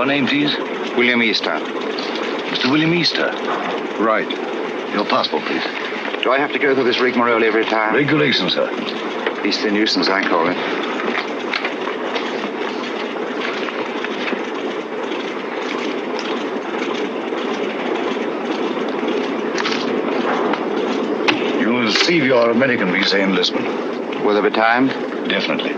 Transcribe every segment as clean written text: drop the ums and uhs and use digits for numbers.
Your name, please? William Easter. Mr. William Easter. Right. Your passport, please. Do I have to go through this rigmarole every time? Regulation, sir. Beastly the nuisance, I call it. You'll receive your American visa in Lisbon. Will there be time? Definitely.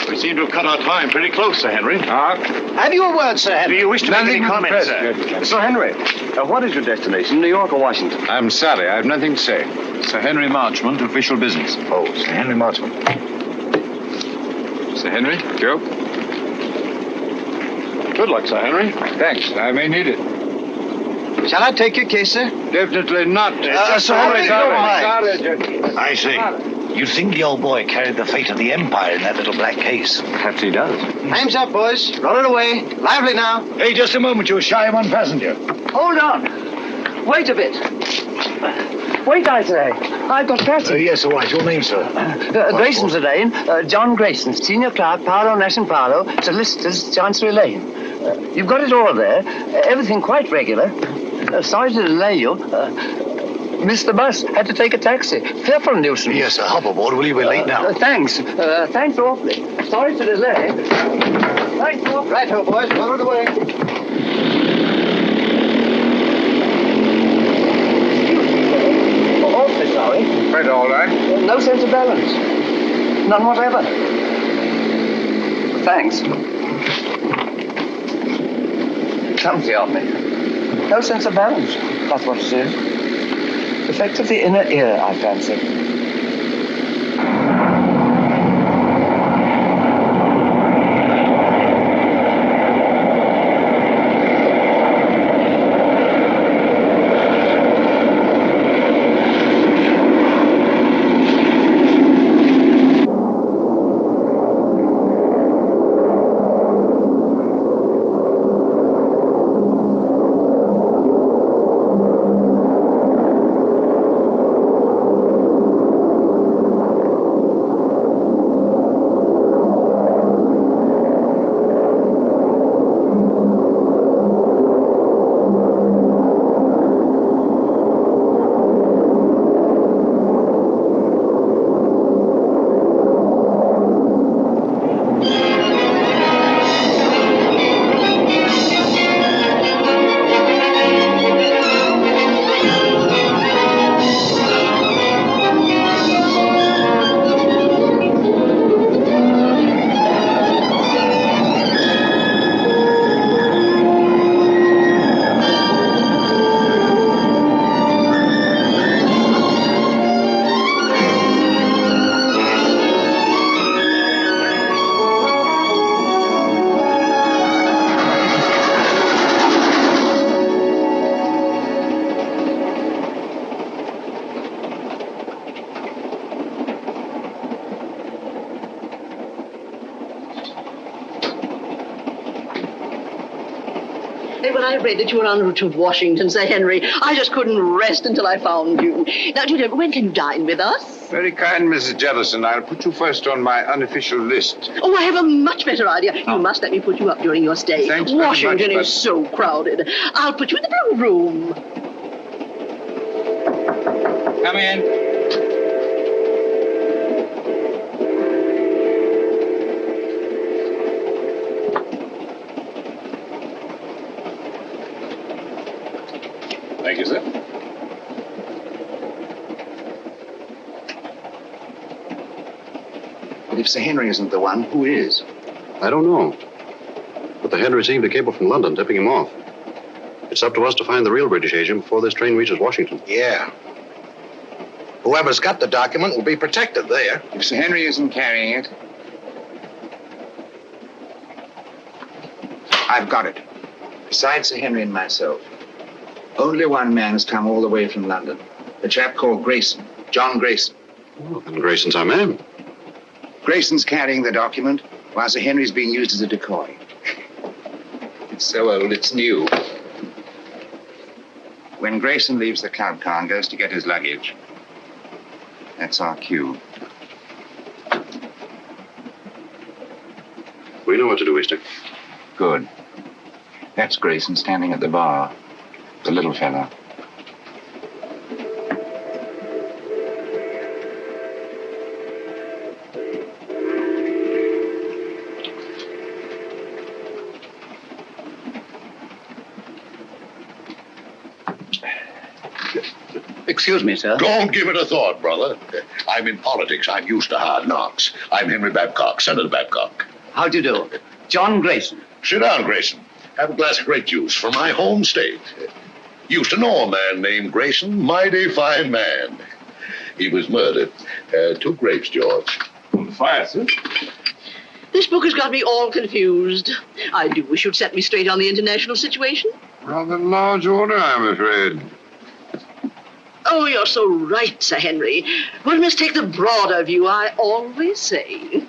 We seem to have cut our time pretty close, Sir Henry. Have you a word, Sir Henry? Do you wish to make any comments, sir? Sir Henry, what is your destination, New York or Washington? I'm sorry, I have nothing to say. Sir Henry Marchmont, official business. Oh, Sir Henry Marchmont. Sir Henry? Joe? Good luck, Sir Henry. Thanks, I may need it. Shall I take your case, sir? Definitely not. Sir Henry, don't mind. Sorry. I see. You think the old boy carried the fate of the Empire in that little black case? Perhaps he does. Time's up, boys. Roll it away. Lively now. Hey, just a moment. You're shy of one passenger. Hold on. Wait a bit. Wait, I say. I've got passage. Yes, all right. Your name, sir? Grayson's the name. John Grayson, senior clerk, Paro Nash and Paro, solicitors, Chancery Lane. You've got it all there. Everything quite regular. Sorry to delay you. Missed the bus. Had to take a taxi. Fearful nuisance. Yes, sir. Hop aboard. Will you be late now? Thanks. Thanks awfully. Sorry to delay. Thanks awfully. Right-ho, boys. Roll it away. Awfully sorry. Quite all right. No sense of balance. None whatever. Thanks. Clumsy of me. No sense of balance. That's what it is. Effect of the inner ear, I fancy. When I read that you were en route to Washington, Sir Henry, I just couldn't rest until I found you. Now, Julia, when can you dine with us? Very kind, Mrs. Jellison. I'll put you first on my unofficial list. Oh, I have a much better idea. You must let me put you up during your stay. Thanks very Washington much, is so crowded. I'll put you in the blue room. Come in. Thank you, sir. But if Sir Henry isn't the one, who is? I don't know. But the head received a cable from London tipping him off. It's up to us to find the real British agent before this train reaches Washington. Yeah. Whoever's got the document will be protected there. If Sir Henry isn't carrying it, I've got it. Besides Sir Henry and myself, only one man has come all the way from London. A chap called Grayson, John Grayson. Well, then Grayson's our man. Grayson's carrying the document, while Sir Henry's being used as a decoy. It's so old, it's new. When Grayson leaves the club car and goes to get his luggage, that's our cue. We know what to do, Easter. Good. That's Grayson standing at the bar. The little fellow. Excuse me, sir. Don't give it a thought, brother. I'm in politics. I'm used to hard knocks. I'm Henry Babcock, Senator Babcock. How do you do? John Grayson. Sit down, Grayson. Have a glass of grape juice from my home state. Used to know a man named Grayson, mighty fine man. He was murdered. 2 grapes, George. On the fire, sir. This book has got me all confused. I do wish you'd set me straight on the international situation. Rather large order, I'm afraid. Oh, you're so right, Sir Henry. One must take the broader view, I always say.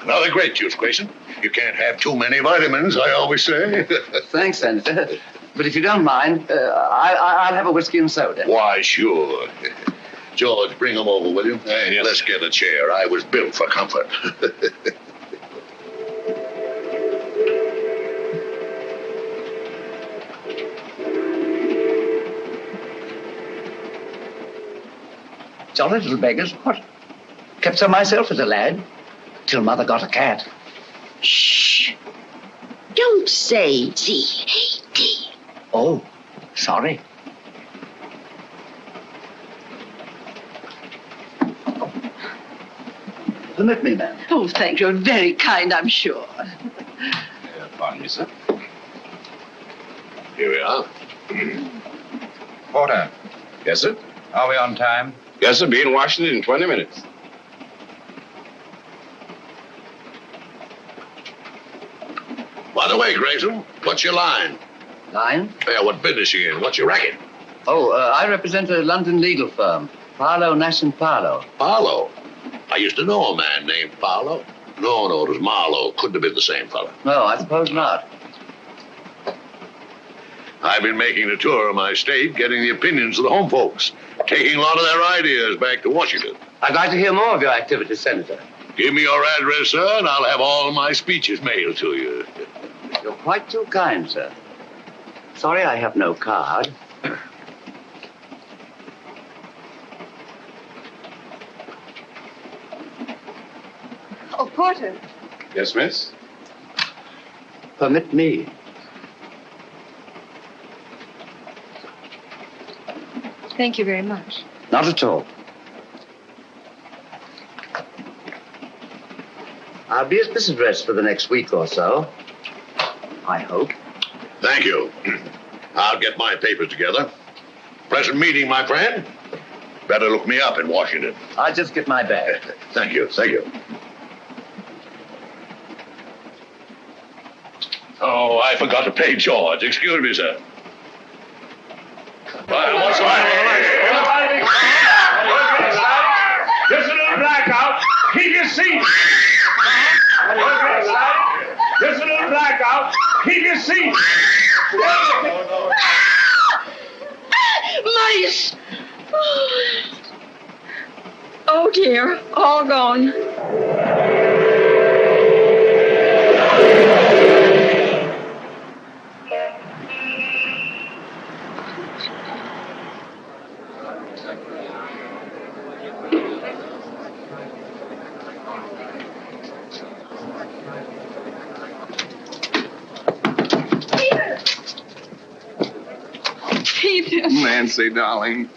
Another grape juice, Grayson. You can't have too many vitamins, I always say. Thanks, Senator. But if you don't mind, I'll have a whiskey and soda. Why, sure. George, bring him over, will you? Yes. Let's get a chair. I was built for comfort. Jolly little beggars. What? Kept some myself as a lad, till Mother got a cat. Shh. Don't say Z-A-D. Oh, sorry. Permit me, ma'am. Oh, thank you. You're very kind, I'm sure. Pardon me, sir. Here we are. Porter, Yes, sir. are we on time? Yes, sir. Be in Washington in 20 minutes. By the way, Grayson, what's your line? Line? Yeah, what business you in? What's your racket? Oh, I represent a London legal firm. Parlow, Nash & Parlow. Paolo. I used to know a man named Paolo. No, it was Marlowe. Couldn't have been the same fella. No, I suppose not. I've been making a tour of my state, getting the opinions of the home folks, taking a lot of their ideas back to Washington. I'd like to hear more of your activities, Senator. Give me your address, sir, and I'll have all my speeches mailed to you. You're quite too kind, sir. Sorry I have no card. Oh, Porter. Yes, miss? Permit me. Thank you very much. Not at all. I'll be at this address for the next week or so. I hope. Thank you. I'll get my papers together. Pleasant meeting, my friend. Better look me up in Washington. I'll just get my bag. Thank you. Oh, I forgot to pay George. Excuse me, sir. What's the matter? There's a little blackout. Keep your seat. There's a little blackout. Keep your seat. Mice! Oh, dear. All gone. Peter. Nancy, darling.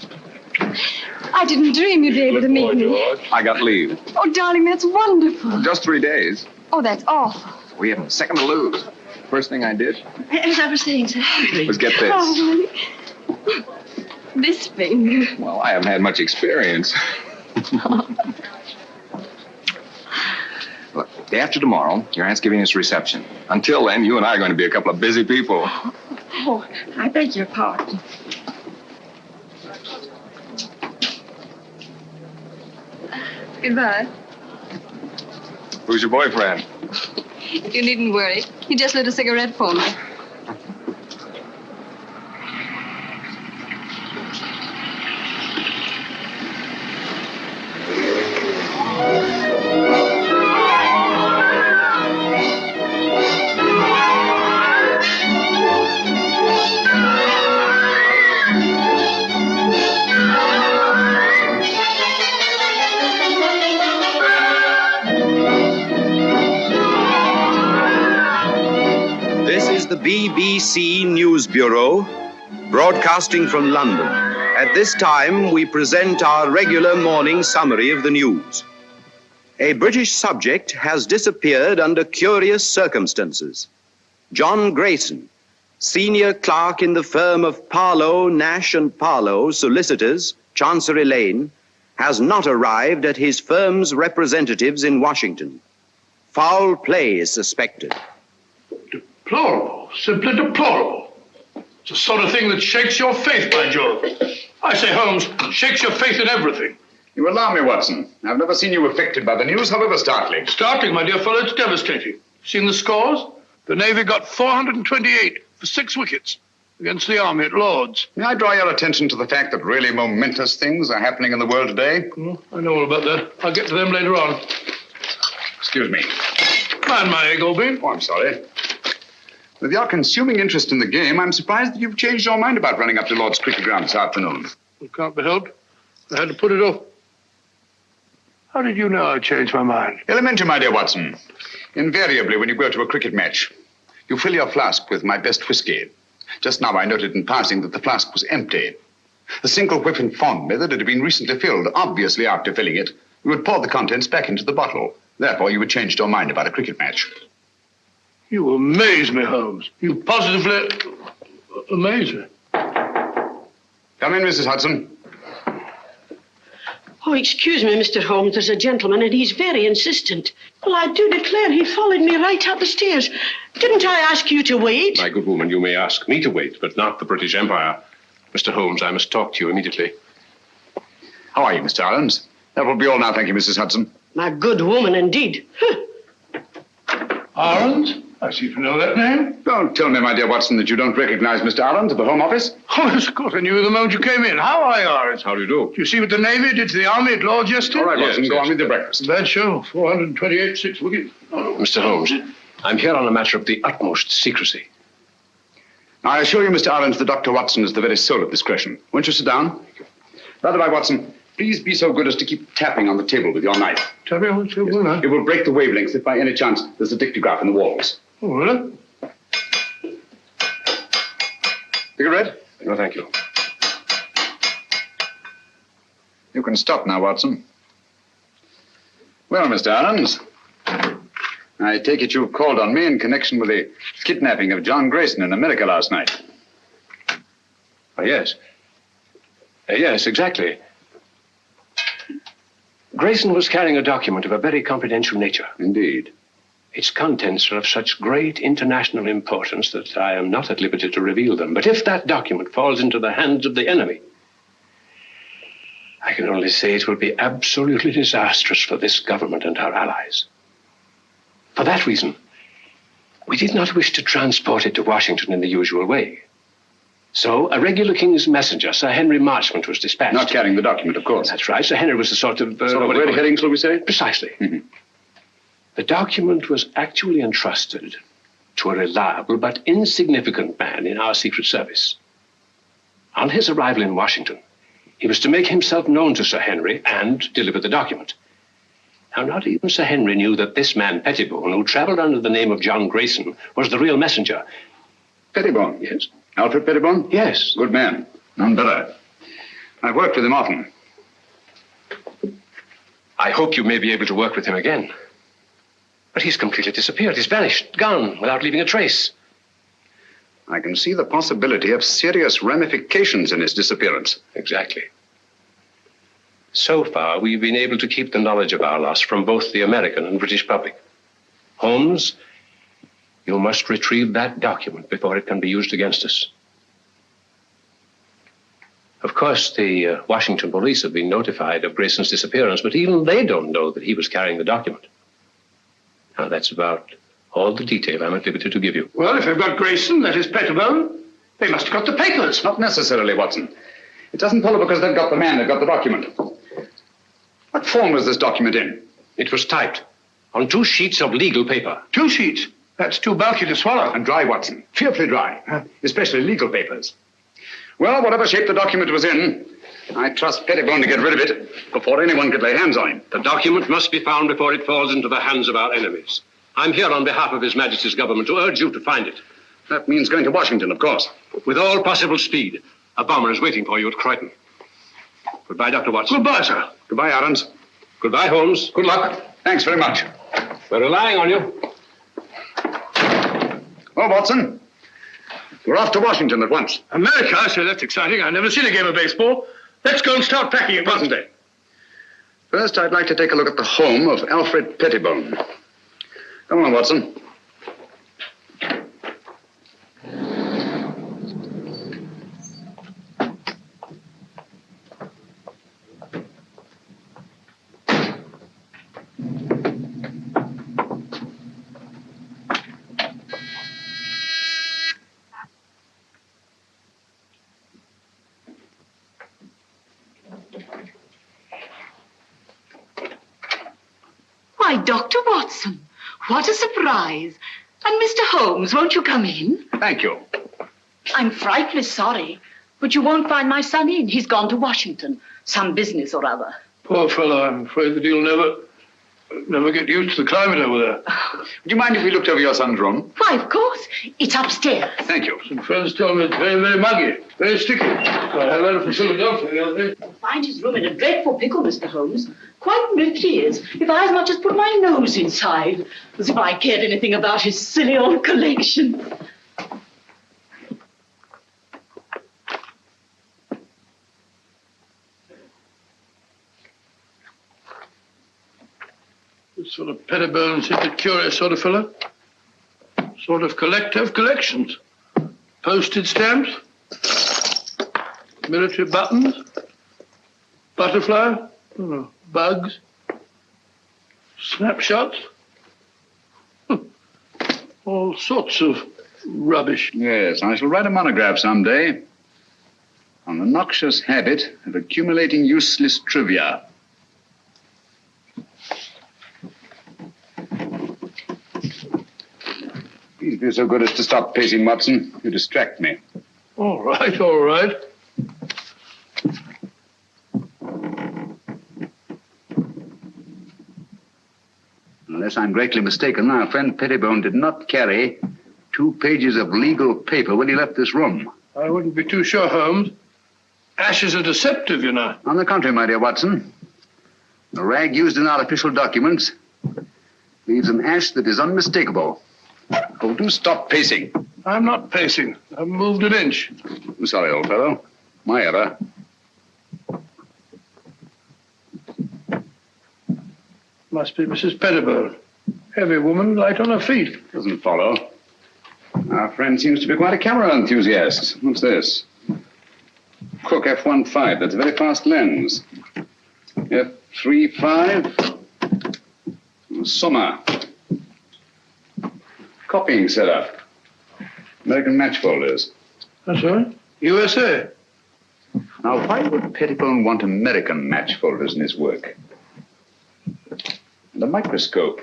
I didn't dream you'd be able to meet me. I got leave. Oh, darling, that's wonderful. Just 3 days. Oh, that's awful. We haven't a second to lose. First thing I did As I was saying, Sir Henry. was get this. Oh, honey. This finger. Well, I haven't had much experience. Look, day after tomorrow, your aunt's giving us a reception. Until then, you and I are going to be a couple of busy people. Oh, I beg your pardon. Goodbye. Who's your boyfriend? You needn't worry. He just lit a cigarette for me. the BBC News Bureau, broadcasting from London. At this time, we present our regular morning summary of the news. A British subject has disappeared under curious circumstances. John Grayson, senior clerk in the firm of Parlow, Nash and Parlow, solicitors, Chancery Lane, has not arrived at his firm's representatives in Washington. Foul play is suspected. Deplorable, simply deplorable. It's the sort of thing that shakes your faith, by Jove. I say, Holmes, shakes your faith in everything. You alarm me, Watson. I've never seen you affected by the news, however startling. Startling, my dear fellow, it's devastating. Seen the scores? The Navy got 428 for 6 wickets against the Army at Lord's. May I draw your attention to the fact that really momentous things are happening in the world today? I know all about that. I'll get to them later on. Excuse me. Mind my egg, Oldby. Oh, I'm sorry. With your consuming interest in the game, I'm surprised that you've changed your mind about running up to Lord's cricket ground this afternoon. It can't be helped. I had to put it off. How did you know I changed my mind? Elementary, my dear Watson. Invariably, when you go to a cricket match, you fill your flask with my best whiskey. Just now I noted in passing that the flask was empty. The single whiff informed me that it had been recently filled. Obviously, after filling it, you would pour the contents back into the bottle. Therefore, you had changed your mind about a cricket match. You amaze me, Holmes. You positively amaze me. Come in, Mrs. Hudson. Oh, excuse me, Mr. Holmes. There's a gentleman, and he's very insistent. Well, I do declare he followed me right up the stairs. Didn't I ask you to wait? My good woman, you may ask me to wait, but not the British Empire. Mr. Holmes, I must talk to you immediately. How are you, Mr. Arons? That will be all now, thank you, Mrs. Hudson. My good woman, indeed. Arons? I seem to know that name. Don't tell me, my dear Watson, that you don't recognize Mr. Arons at the Home Office. Oh, yes, of course. I knew you the moment you came in. How are you, Arons? How do you do? Did you see what the Navy did to the Army at Lord's yesterday? All right, Watson, Yes, go yes. on with your breakfast. Bad show. 428, 6 wickets. Oh, Mr. Holmes, I'm here on a matter of the utmost secrecy. I assure you, Mr. Arons, that Dr. Watson is the very soul of discretion. Won't you sit down? By the way, Watson, please be so good as to keep tapping on the table with your knife. Tell me what you will, It will break the wavelengths if by any chance there's a dictograph in the walls. Oh, really? Cigarette? No, thank you. You can stop now, Watson. Well, Mr. Arons, I take it you've called on me in connection with the kidnapping of John Grayson in America last night. Oh, yes. Yes, exactly. Grayson was carrying a document of a very confidential nature. Indeed. Its contents are of such great international importance that I am not at liberty to reveal them. But if that document falls into the hands of the enemy, I can only say it will be absolutely disastrous for this government and our allies. For that reason, we did not wish to transport it to Washington in the usual way. So a regular King's messenger, Sir Henry Marchmont, was dispatched. Not carrying the document, of course. That's right. Sir Henry was a sort of... red herring, shall we say? Precisely. Mm-hmm. The document was actually entrusted to a reliable but insignificant man in our Secret Service. On his arrival in Washington, he was to make himself known to Sir Henry and deliver the document. Now, not even Sir Henry knew that this man, Pettibone, who traveled under the name of John Grayson, was the real messenger. Pettibone? Yes. Alfred Pettibone? Yes. Good man. None better. I've worked with him often. I hope you may be able to work with him again. But he's completely disappeared. He's vanished, gone, without leaving a trace. I can see the possibility of serious ramifications in his disappearance. Exactly. So far, we've been able to keep the knowledge of our loss from both the American and British public. Holmes, you must retrieve that document before it can be used against us. Of course, the Washington police have been notified of Grayson's disappearance, but even they don't know that he was carrying the document. Now, that's about all the detail I'm at liberty to give you. Well, if they've got Grayson, that is Pettibone, they must have got the papers. Not necessarily, Watson. It doesn't follow because they've got the man, they've got the document. What form was this document in? It was typed on 2 sheets of legal paper. 2 sheets? That's too bulky to swallow. And dry, Watson. Fearfully dry. Especially legal papers. Well, whatever shape the document was in, I trust Pettibone to get rid of it before anyone could lay hands on him. The document must be found before it falls into the hands of our enemies. I'm here on behalf of His Majesty's government to urge you to find it. That means going to Washington, of course. With all possible speed. A bomber is waiting for you at Croydon. Goodbye, Dr. Watson. Goodbye, sir. Goodbye, Adams. Goodbye, Holmes. Good luck. Thanks very much. We're relying on you. Oh, Watson. We're off to Washington at once. America? I say, that's exciting. I've never seen a game of baseball. Let's go and start packing at once. First, I'd like to take a look at the home of Alfred Pettibone. Come on, Watson. Why, Dr. Watson, what a surprise. And Mr. Holmes, won't you come in? Thank you. I'm frightfully sorry, but you won't find my son in. He's gone to Washington. Some business or other. Poor fellow, I'm afraid that he'll never get used to the climate over there. Would you mind if we looked over your son's room? Why, of course. It's upstairs. Thank you. Some friends tell me it's very, very muggy, very sticky. I had a letter from Philadelphia the other day. You'll find his room in a dreadful pickle, Mr. Holmes. Quite literally is. If I as much as put my nose inside. As if I cared anything about his silly old collection. This sort of Pettibone seems a curious sort of fellow. Sort of collector of collections. Postage stamps. Military buttons. Butterfly. Bugs. Snapshots. All sorts of rubbish. Yes, I shall write a monograph someday on the noxious habit of accumulating useless trivia. Please be so good as to stop pacing, Watson. You distract me. All right, all right. Unless I'm greatly mistaken, our friend Pettibone did not carry 2 pages of legal paper when he left this room. I wouldn't be too sure, Holmes. Ashes are deceptive, you know. On the contrary, my dear Watson, the rag used in our official documents leaves an ash that is unmistakable. Oh, do stop pacing. I'm not pacing. I've moved an inch. I'm sorry, old fellow. My error. Must be Mrs. Pettibone. Heavy woman, light on her feet. Doesn't follow. Our friend seems to be quite a camera enthusiast. What's this? Cook F1.5. That's a very fast lens. F3.5. Summer. Copying setup. American match folders. That's right. USA. Now, why would Pettibone want American match folders in his work? And a microscope.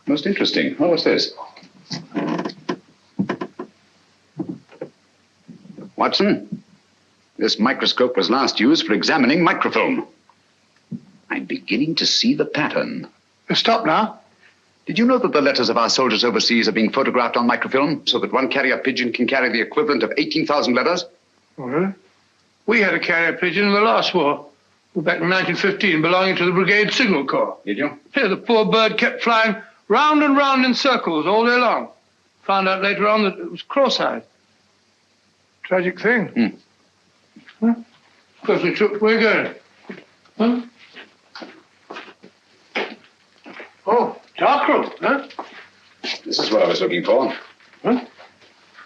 Most interesting. Oh, what's this? Watson, this microscope was last used for examining microfilm. I'm beginning to see the pattern. Stop now. Did you know that the letters of our soldiers overseas are being photographed on microfilm so that one carrier pigeon can carry the equivalent of 18,000 letters? Well, we had a carrier pigeon in the last war. Back in 1915, belonging to the Brigade Signal Corps. Did you? Yeah, the poor bird kept flying round and round in circles all day long. Found out later on that it was cross-eyed. Tragic thing. Huh? Perfectly true. Where are you going? Huh? Oh, darkroom, huh? This is what I was looking for. Huh?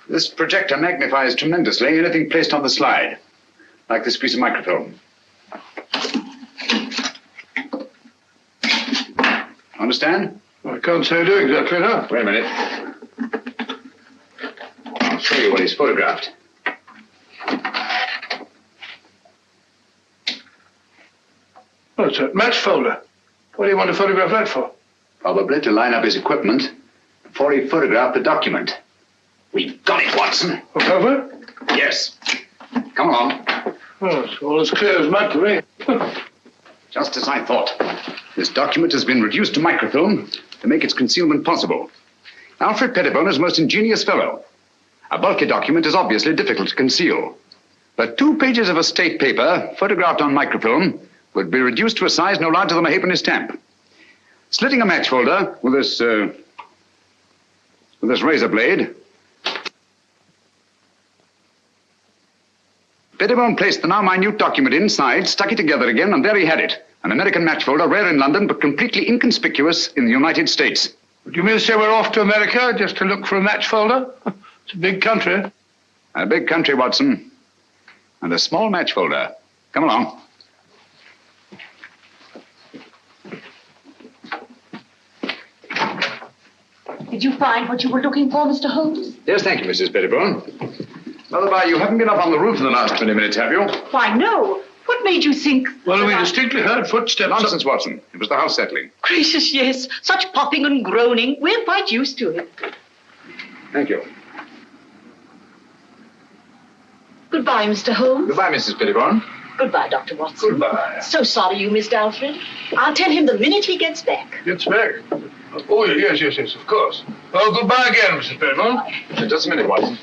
This projector magnifies tremendously anything placed on the slide, like this piece of microfilm. Understand? I can't say I do exactly, no. Wait a minute. I'll show you what he's photographed. Oh, it's a match folder. What do you want to photograph that for? Probably to line up his equipment before he photographed the document. We've got it, Watson. Over? Yes. Come along. Oh, it's all as clear as mud to me. Just as I thought. This document has been reduced to microfilm to make its concealment possible. Alfred Pettibone is a most ingenious fellow. A bulky document is obviously difficult to conceal. But 2 pages of a state paper, photographed on microfilm, would be reduced to a size no larger than a halfpenny stamp. Slitting a match folder with this razor blade, Pettibone placed the now minute document inside, stuck it together again, and there he had it. An American match folder, rare in London, but completely inconspicuous in the United States. Do you mean to say we're off to America just to look for a match folder? It's a big country. A big country, Watson. And a small match folder. Come along. Did you find what you were looking for, Mr. Holmes? Yes, thank you, Mrs. Pettibone. By the by, you haven't been up on the roof in the last 20 minutes, have you? Why, no. What made you think... Well, we distinctly heard footsteps. Nonsense, Watson. It was the house settling. Gracious, yes. Such popping and groaning. We're quite used to it. Thank you. Goodbye, Mr. Holmes. Goodbye, Mrs. Pettibone. Goodbye, Dr. Watson. Goodbye. So sorry you missed Alfred. I'll tell him the minute he gets back. Gets back? Oh, yes, of course. Well, goodbye again, Mrs. Pettibone. Just a minute, Watson.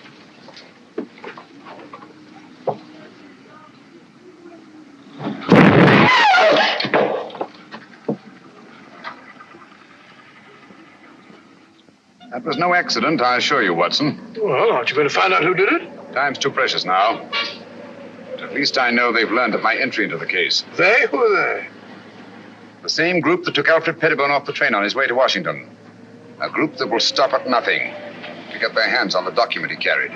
That was no accident, I assure you, Watson. Well, aren't you going to find out who did it? Time's too precious now. But at least I know they've learned of my entry into the case. They? Who are they? The same group that took Alfred Pettibone off the train on his way to Washington. A group that will stop at nothing to get their hands on the document he carried.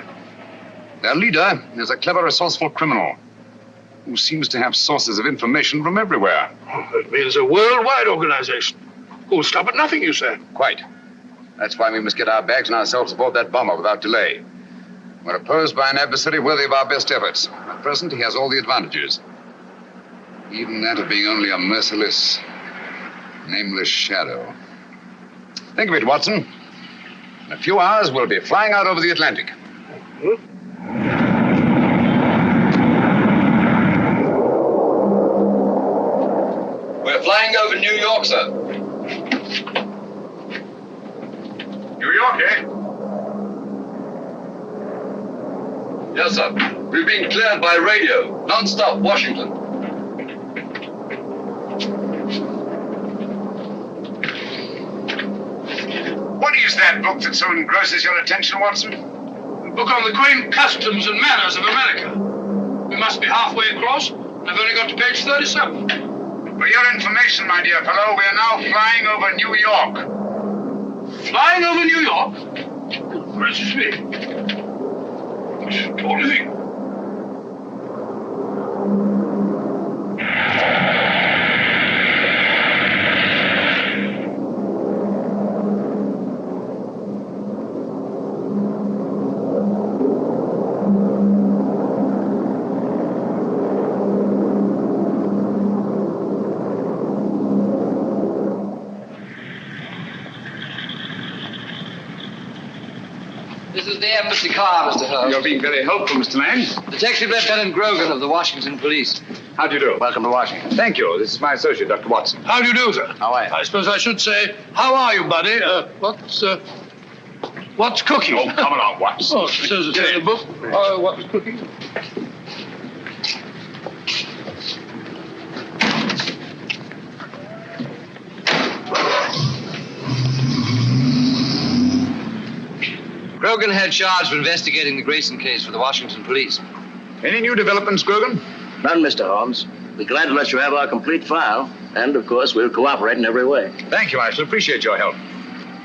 Their leader is a clever, resourceful criminal who seems to have sources of information from everywhere. Oh, that means a worldwide organization. Who'll stop at nothing, you say? Quite. That's why we must get our bags and ourselves aboard that bomber without delay. We're opposed by an adversary worthy of our best efforts. At present, he has all the advantages. Even that of being only a merciless, nameless shadow. Think of it, Watson. In a few hours, we'll be flying out over the Atlantic. We're flying over New York, sir. New York, eh? Yes, sir. We've been cleared by radio. Non-stop, Washington. What is that book that so engrosses your attention, Watson? A book on the quaint customs and manners of America. We must be halfway across, and I've only got to page 37. For your information, my dear fellow, we are now flying over New York. Flying over New York? Good gracious me. What do you think? This is the embassy car, Mr. Holmes. You're being very helpful, Mr. Lang. Detective Lieutenant Grogan of the Washington Police. How do you do? Welcome to Washington. Thank you. This is my associate, Dr. Watson. How do you do, sir? How are you? I suppose I should say, how are you, buddy? What's cooking? Oh, come along, Watson. Oh, it says it's in the book. What's cooking? Grogan had charge of investigating the Grayson case for the Washington Police. Any new developments, Grogan? None, Mr. Holmes. We're glad to let you have our complete file. And, of course, we'll cooperate in every way. Thank you. I shall appreciate your help.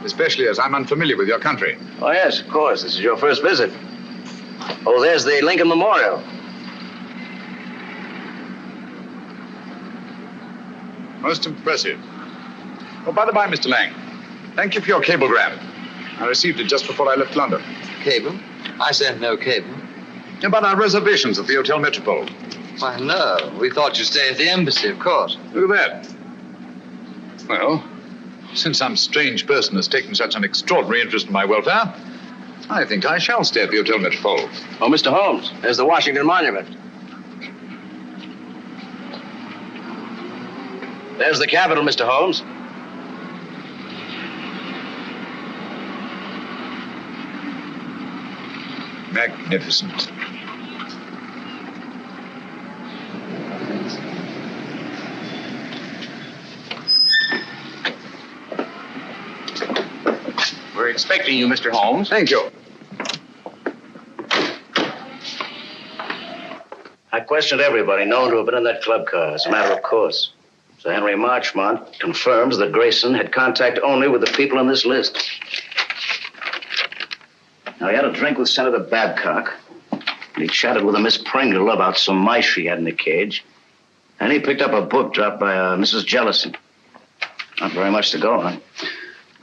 Especially as I'm unfamiliar with your country. Oh, yes, of course. This is your first visit. Oh, there's the Lincoln Memorial. Most impressive. Oh, by the by, Mr. Lang, thank you for your cablegram. I received it just before I left London. Cable? I sent no cable. About our reservations at the Hotel Metropole. Why, no. We thought you'd stay at the embassy, of course. Look at that. Well, since some strange person has taken such an extraordinary interest in my welfare, I think I shall stay at the Hotel Metropole. Oh, Mr. Holmes, there's the Washington Monument. There's the Capitol, Mr. Holmes. Magnificent. We're expecting you, Mr. Holmes. Thank you. I questioned everybody known to have been in that club car, as a matter of course. Sir Henry Marchmont confirms that Grayson had contact only with the people on this list. Now, he had a drink with Senator Babcock, and he chatted with a Miss Pringle about some mice she had in the cage, and he picked up a book dropped by Mrs. Jellison. Not very much to go on.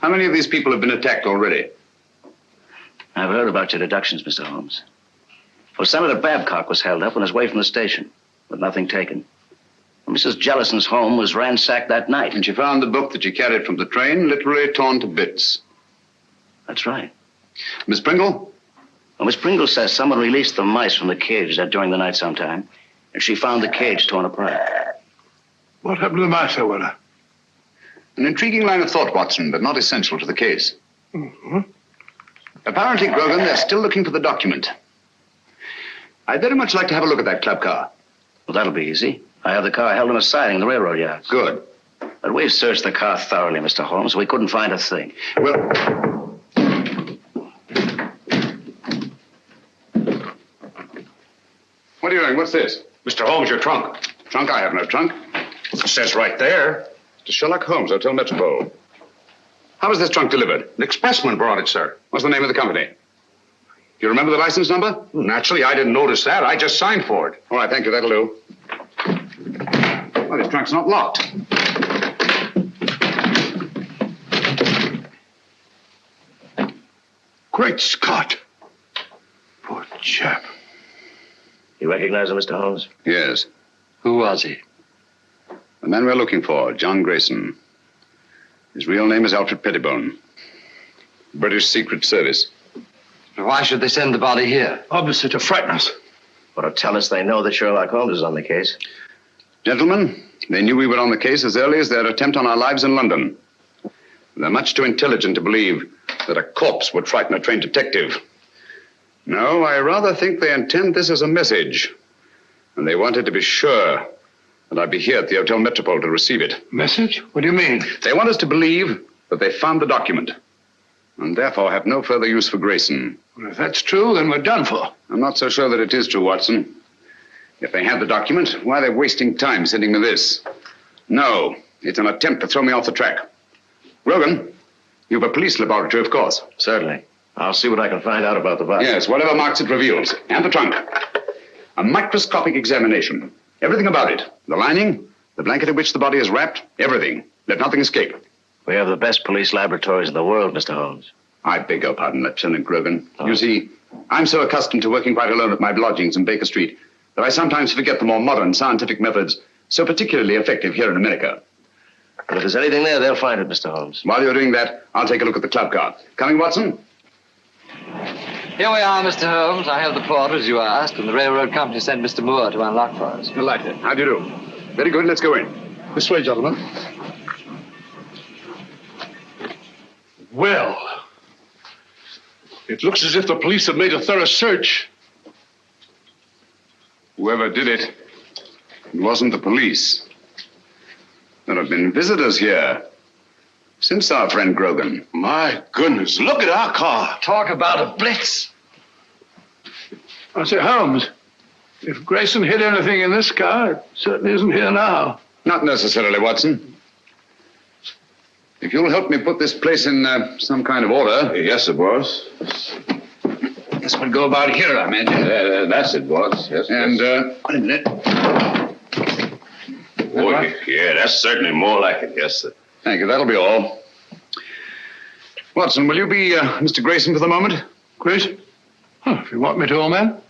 How many of these people have been attacked already? I've heard about your deductions, Mr. Holmes. Well, Senator Babcock was held up on his way from the station, with nothing taken. Mrs. Jellison's home was ransacked that night. And she found the book that she carried from the train literally torn to bits. That's right. Miss Pringle? Well, Miss Pringle says someone released the mice from the cage during the night sometime, and she found the cage torn apart. What happened to the mice, I wonder? An intriguing line of thought, Watson, but not essential to the case. Mm-hmm. Apparently, Grogan, they're still looking for the document. I'd very much like to have a look at that club car. Well, that'll be easy. I have the car held in a siding in the railroad yards. Good. But we've searched the car thoroughly, Mr. Holmes. We couldn't find a thing. Well... What are you doing? What's this? Mr. Holmes, your trunk. Trunk? I have no trunk. It says right there. To Sherlock Holmes, Hotel Metropole. How was this trunk delivered? An expressman brought it, sir. What's the name of the company? Do you remember the license number? Naturally, I didn't notice that. I just signed for it. All right, thank you. That'll do. Well, this trunk's not locked. Great Scott. Poor chap. You recognize him, Mr. Holmes? Yes. Who was he? The man we're looking for, John Grayson. His real name is Alfred Pettibone. British Secret Service. Why should they send the body here? Obviously to frighten us. Or to tell us they know that Sherlock Holmes is on the case. Gentlemen, they knew we were on the case as early as their attempt on our lives in London. They're much too intelligent to believe that a corpse would frighten a trained detective. No, I rather think they intend this as a message. And they wanted to be sure that I'd be here at the Hotel Metropole to receive it. Message? What do you mean? They want us to believe that they found the document, and therefore have no further use for Grayson. Well, if that's true, then we're done for. I'm not so sure that it is true, Watson. If they have the document, why are they wasting time sending me this? No, it's an attempt to throw me off the track. Grogan, you have a police laboratory, of course. Certainly. I'll see what I can find out about the body. Yes, whatever marks it reveals. And the trunk. A microscopic examination. Everything about it. The lining, the blanket in which the body is wrapped, everything. Let nothing escape. We have the best police laboratories in the world, Mr. Holmes. I beg your pardon, Lieutenant Grogan. Oh. You see, I'm so accustomed to working quite alone at my lodgings in Baker Street that I sometimes forget the more modern scientific methods so particularly effective here in America. But if there's anything there, they'll find it, Mr. Holmes. While you're doing that, I'll take a look at the club car. Coming, Watson? Here we are, Mr. Holmes. I have the porter, as you asked, and the railroad company sent Mr. Moore to unlock for us. Delighted. How do you do? Very good. Let's go in. This way, gentlemen. Well, it looks as if the police have made a thorough search. Whoever did it wasn't the police. There have been visitors here since our friend Grogan. My goodness, look at our car. Talk about a blitz. I say, Holmes, if Grayson hid anything in this car, it certainly isn't here now. Not necessarily, Watson. If you'll help me put this place in some kind of order. Yes, sir, boss. This would go about here, I imagine. That's it, boss. Yes. And, wait a minute. Oh, yeah, that's certainly more like it. Yes, sir. Thank you. That'll be all. Watson, will you be Mr. Grayson for the moment? Grayson? Oh, if you want me to, old man.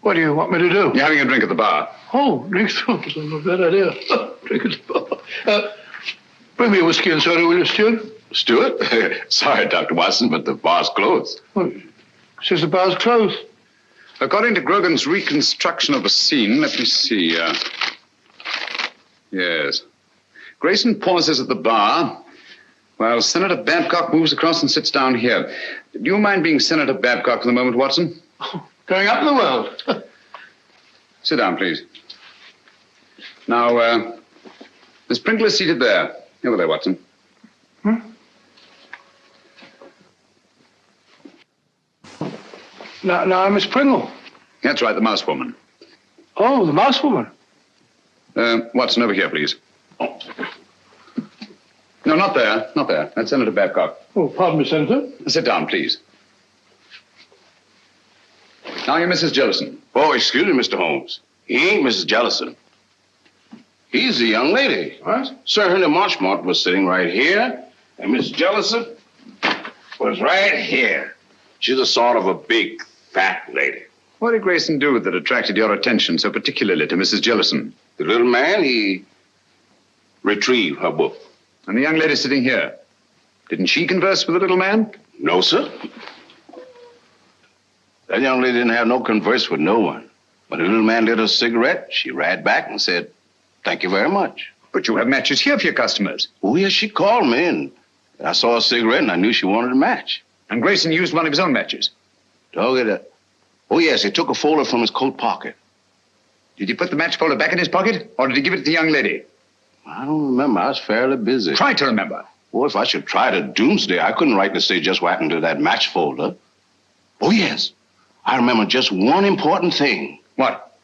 What do you want me to do? You're having a drink at the bar. Oh, drink? Oh, that's not a bad idea. Drink at the bar. Bring me a whiskey and soda, will you, Stuart? Stuart? Sorry, Dr. Watson, but the bar's closed. Well, says the bar's closed. According to Grogan's reconstruction of the scene, let me see. Yes. Grayson pauses at the bar while Senator Babcock moves across and sits down here. Do you mind being Senator Babcock for the moment, Watson? Going up in the world. Sit down, please. Now, Miss Pringle is seated there. Over there, Watson. Now, Miss Pringle. That's right, the mouse woman. Oh, the mouse woman. Watson, over here, please. No, not there. Not there. That's Senator Babcock. Oh, pardon me, Senator. Sit down, please. Now you're Mrs. Jellison. Oh, excuse me, Mr. Holmes. He ain't Mrs. Jellison. He's the young lady. What? Sir Henry Marchmont was sitting right here, and Miss Jellison was right here. She's a sort of a big, fat lady. What did Grayson do that attracted your attention so particularly to Mrs. Jellison? The little man, he retrieved her book. And the young lady sitting here, didn't she converse with the little man? No, sir. That young lady didn't have no converse with no one. When the little man lit a cigarette, she ran back and said, "Thank you very much." But you have matches here for your customers. Oh, yes, she called me, and I saw a cigarette, and I knew she wanted a match. And Grayson used one of his own matches. Dog it. Oh, yes, he took a folder from his coat pocket. Did he put the match folder back in his pocket, or did he give it to the young lady? I don't remember. I was fairly busy. Try to remember. Well, if I should try to doomsday, I couldn't rightly say just what happened to that match folder. Oh, yes. I remember just one important thing. What?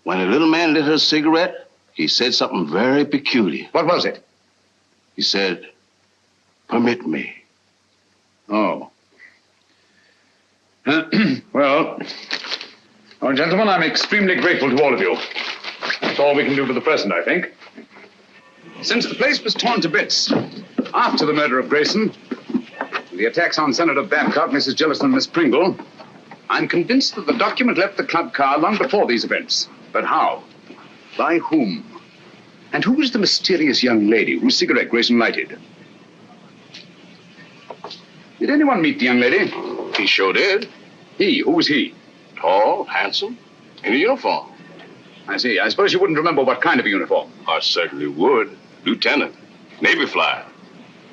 When the little man lit her cigarette, he said something very peculiar. What was it? He said, "Permit me." Oh. Well, gentlemen, I'm extremely grateful to all of you. That's all we can do for the present, I think. Since the place was torn to bits after the murder of Grayson, the attacks on Senator Babcock, Mrs. Jellison, and Miss Pringle, I'm convinced that the document left the club car long before these events. But how? By whom? And who was the mysterious young lady whose cigarette Grayson lighted? Did anyone meet the young lady? He sure did. He? Who was he? Tall, handsome, in a uniform. I see. I suppose you wouldn't remember what kind of a uniform. I certainly would. Lieutenant, Navy flyer.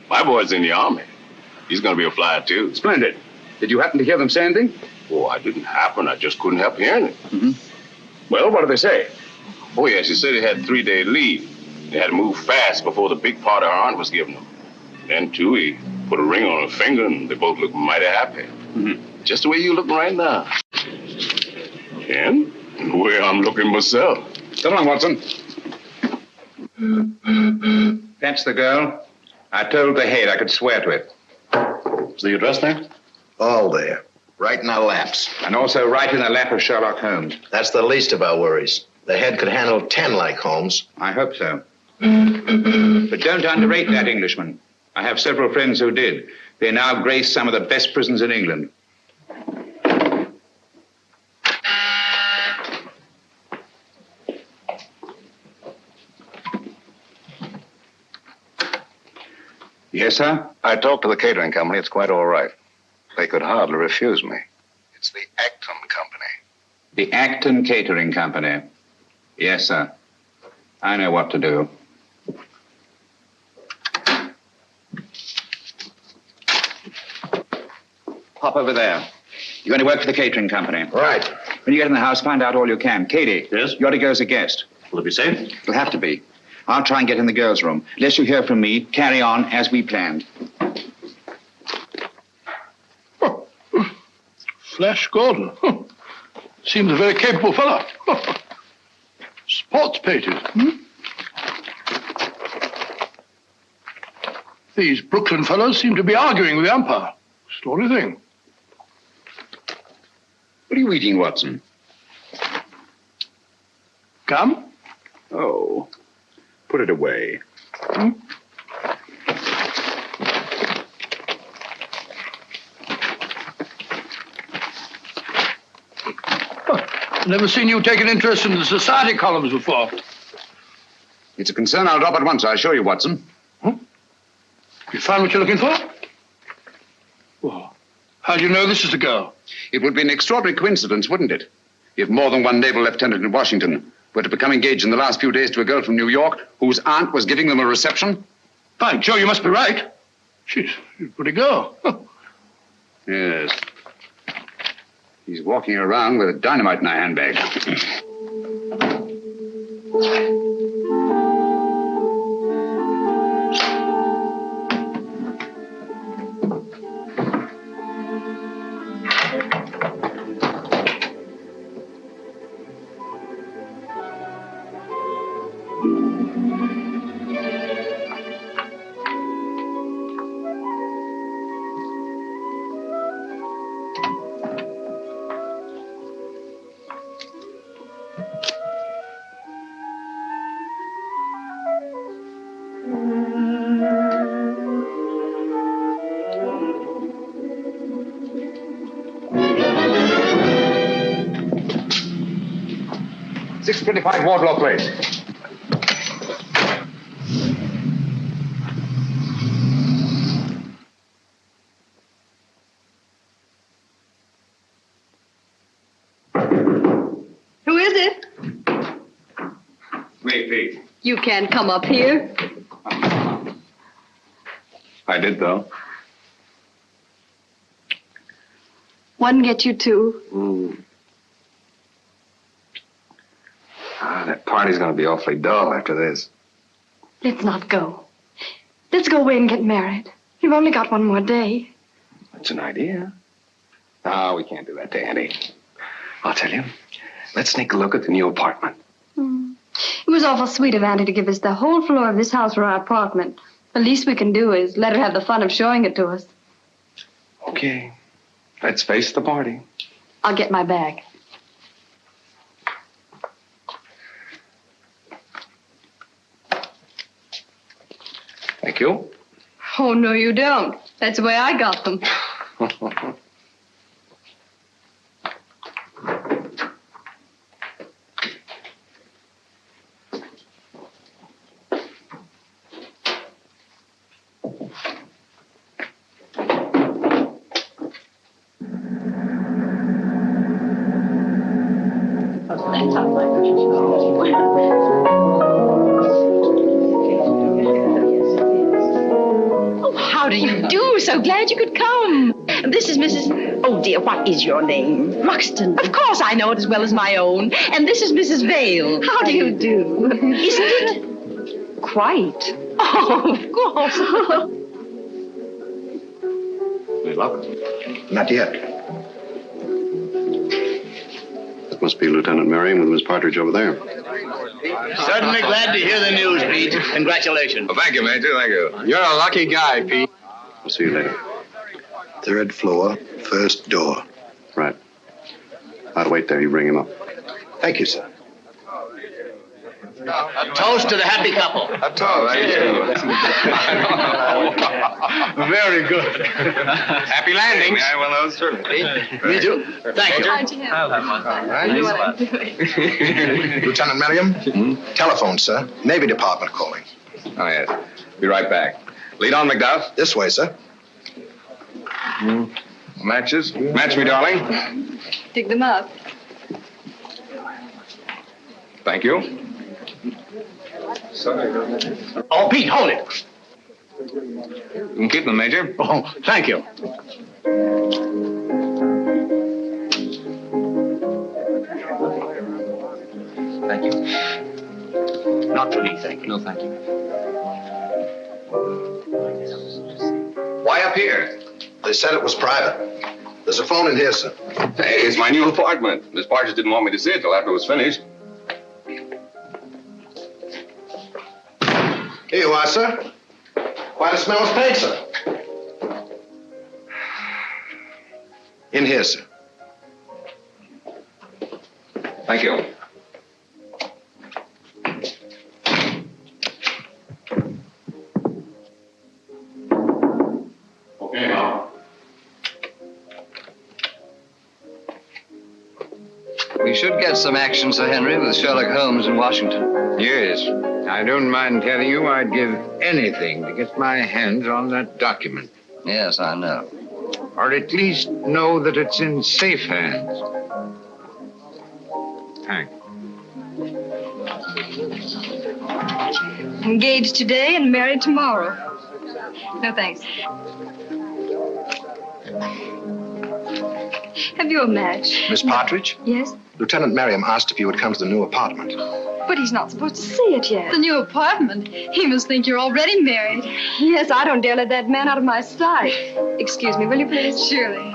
My boy's in the Army. He's going to be a flyer, too. Splendid. Did you happen to hear them say anything? Oh, I didn't happen. I just couldn't help hearing it. Mm-hmm. Well, what did they say? Oh, yes, he said he had 3-day leave. They had to move fast before the big party her aunt was giving them. Then, too, he put a ring on her finger, and they both looked mighty happy. Mm-hmm. Just the way you looking right now. And the way I'm looking myself. Come on, Watson. That's the girl. I told the head I could swear to it. Is the address there? All there. Right in our laps. And also right in the lap of Sherlock Holmes. That's the least of our worries. The head could handle 10 like Holmes. I hope so. But don't underrate that Englishman. I have several friends who did. They now grace some of the best prisons in England. Yes, sir? I talked to the catering company. It's quite all right. They could hardly refuse me. It's the Acton Company. The Acton Catering Company. Yes, sir. I know what to do. Hop over there. You're going to work for the catering company. Right. When you get in the house, find out all you can. Katie. Yes? You're to go as a guest. Will it be safe? It'll have to be. I'll try and get in the girls' room. Unless you hear from me, carry on as we planned. Flash Gordon. Seems a very capable fellow. Sports pages. These Brooklyn fellows seem to be arguing with the umpire. Story thing. What are you eating, Watson? Gum? Oh. Put it away. Never seen you take an interest in the society columns before. It's a concern I'll drop at once, I assure you, Watson. You found what you're looking for? Well, how do you know this is the girl? It would be an extraordinary coincidence, wouldn't it? If more than one naval lieutenant in Washington were to become engaged in the last few days to a girl from New York whose aunt was giving them a reception. By Joe, you must be right. She's a pretty girl. Yes. He's walking around with a dynamite in a handbag. Wardlaw Place. Who is it? Me, Pete. You can't come up here. I did, though. One get you two. That party's gonna be awfully dull after this. Let's not go. Let's go away and get married. You've only got one more day. That's an idea. No, we can't do that to Annie. I'll tell you. Let's sneak a look at the new apartment. It was awful sweet of Auntie to give us the whole floor of this house for our apartment. The least we can do is let her have the fun of showing it to us. Okay. Let's face the party. I'll get my bag. Thank you. Oh, no, you don't. That's the way I got them. How do you do? So glad you could come. This is Mrs. Oh, dear, what is your name? Ruxton. Of course I know it as well as my own. And this is Mrs. Vale. How do you do? Isn't it? Quite. Oh, of course. Good luck. Not yet. That must be Lieutenant Merriam with Miss Partridge over there. Certainly glad to hear the news, Pete. Congratulations. Well, thank you, Major. Thank you. You're a lucky guy, Pete. I'll see you later. 3rd floor, first door. Right. I'll wait there. You bring him up. Thank you, sir. A toast to the happy couple. A toast. Thank you. Very good. Happy landings. Yeah, well, those certainly. Me too. Thank you. Aren't you happy? You know what I'm doing. Lieutenant Merriam? Telephone, sir. Navy Department calling. Oh, yes. Be right back. Lead on, McDuff. This way, sir. Matches? Match me, darling. Dig them up. Thank you. Oh, Pete, hold it. You can keep them, Major. Oh, thank you. Thank you. Not for me, thank you. No, thank you. Why up here? They said it was private. There's a phone in here, sir. Hey, it's my new apartment. Miss Partridge didn't want me to see it till after it was finished. Here you are, sir. Quite a smell of paint, sir. In here, sir. Thank you. Okay, now. We should get some action, Sir Henry, with Sherlock Holmes in Washington. Yes. I don't mind telling you I'd give anything to get my hands on that document. Yes, I know. Or at least know that it's in safe hands. Thanks. Engaged today and married tomorrow. No, thanks. Have you a match? Miss Partridge? Yes? Lieutenant Merriam asked if you would come to the new apartment. But he's not supposed to see it yet. The new apartment? He must think you're already married. Yes, I don't dare let that man out of my sight. Excuse me, will you please? Surely.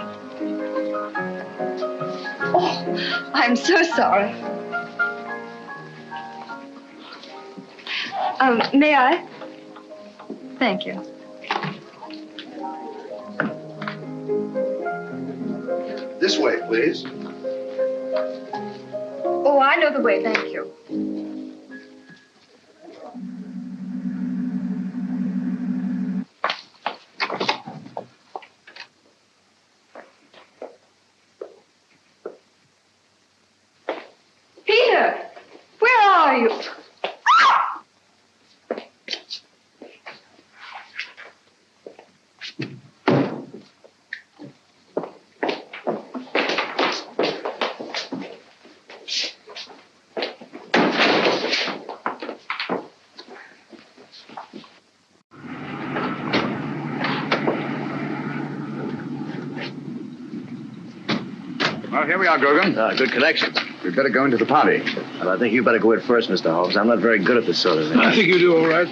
Oh, I'm so sorry. May I? Thank you. This way, please. Oh, I know the way, thank you. Peter, where are you? Well, here we are, Grogan. Good connection. We'd better go into the party. Well, I think you better go in first, Mr. Holmes. I'm not very good at this sort of thing. I think you do all right.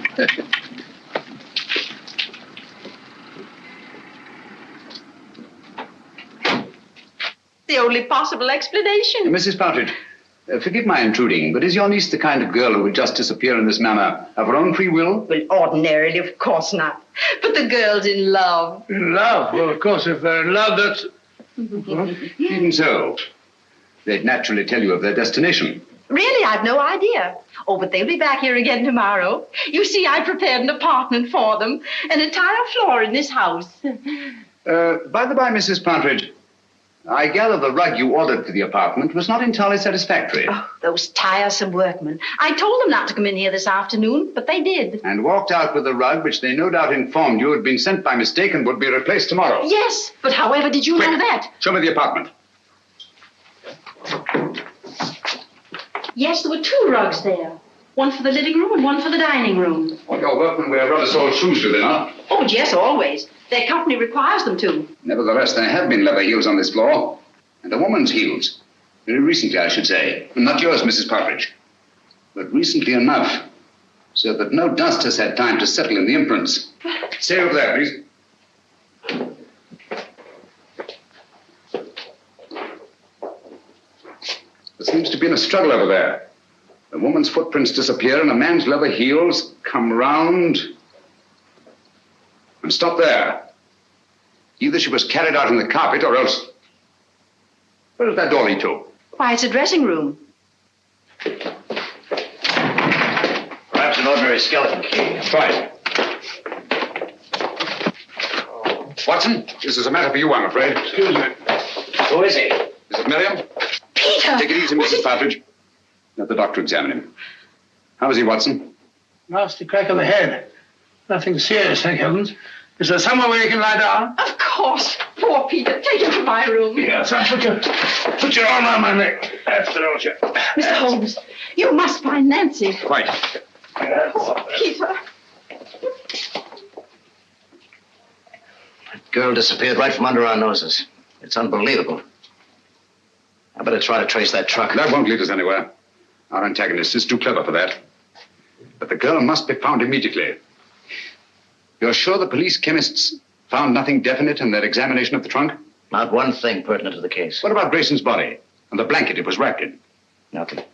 The only possible explanation. Mrs. Partridge, forgive my intruding, but is your niece the kind of girl who would just disappear in this manner of her own free will? Well, ordinarily, of course not. But the girl's in love. In love? Well, of course, if they're in love, that's... Even so, they'd naturally tell you of their destination. Really, I've no idea. Oh, but they'll be back here again tomorrow. You see, I prepared an apartment for them, an entire floor in this house. By the by, Mrs. Partridge, I gather the rug you ordered for the apartment was not entirely satisfactory. Oh, those tiresome workmen. I told them not to come in here this afternoon, but they did. And walked out with the rug, which they no doubt informed you had been sent by mistake and would be replaced tomorrow. Yes, but however did you know that? Show me the apartment. Yes, there were 2 rugs there. One for the living room and one for the dining room. Well, your workmen wear rubber soled shoes, do they not? Oh, yes, always. Their company requires them to. Nevertheless, there have been leather heels on this floor. And a woman's heels. Very recently, I should say. Not yours, Mrs. Partridge. But recently enough, so that no dust has had time to settle in the imprints. Stay over there, please. There seems to be a struggle over there. A woman's footprints disappear and a man's leather heels come round and stop there. Either she was carried out in the carpet or else... Where does that door lead to? Why, it's a dressing room. Perhaps an ordinary skeleton key. Try it. Watson, this is a matter for you, I'm afraid. Excuse me. Who is he? Is it Miriam? Peter! Take it easy, Mrs. Partridge. Let the doctor examine him. How is he, Watson? Nasty crack of the head. Nothing serious, thank heavens. Is there somewhere where you can lie down? Of course. Poor Peter. Take him to my room. Yes, I'll put your arm around my neck. That's the don't you? Mr. Holmes, you must find Nancy. Quite. Oh, Peter. That girl disappeared right from under our noses. It's unbelievable. I better try to trace that truck. That won't lead us anywhere. Our antagonist is too clever for that. But the girl must be found immediately. You're sure the police chemists found nothing definite in their examination of the trunk? Not one thing pertinent to the case. What about Grayson's body and the blanket it was wrapped in? Nothing.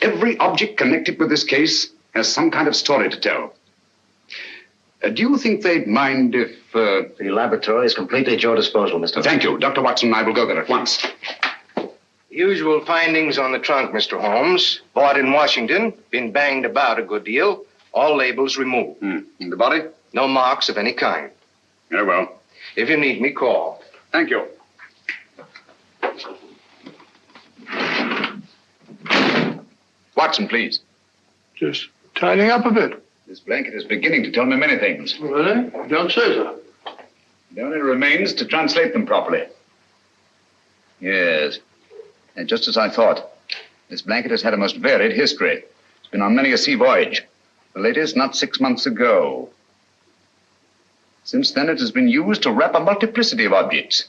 Every object connected with this case has some kind of story to tell. Do you think they'd mind if... The laboratory is completely at your disposal, Mr. Thank you. Dr. Watson and I will go there at once. Usual findings on the trunk, Mr. Holmes. Bought in Washington, been banged about a good deal. All labels removed. And the body? No marks of any kind. Very well. If you need me, call. Thank you. Watson, please. Just tidying up a bit. This blanket is beginning to tell me many things. Really? Don't say so. It only remains to translate them properly. Yes. And just as I thought. This blanket has had a most varied history. It's been on many a sea voyage. The latest not 6 months ago. Since then, it has been used to wrap a multiplicity of objects.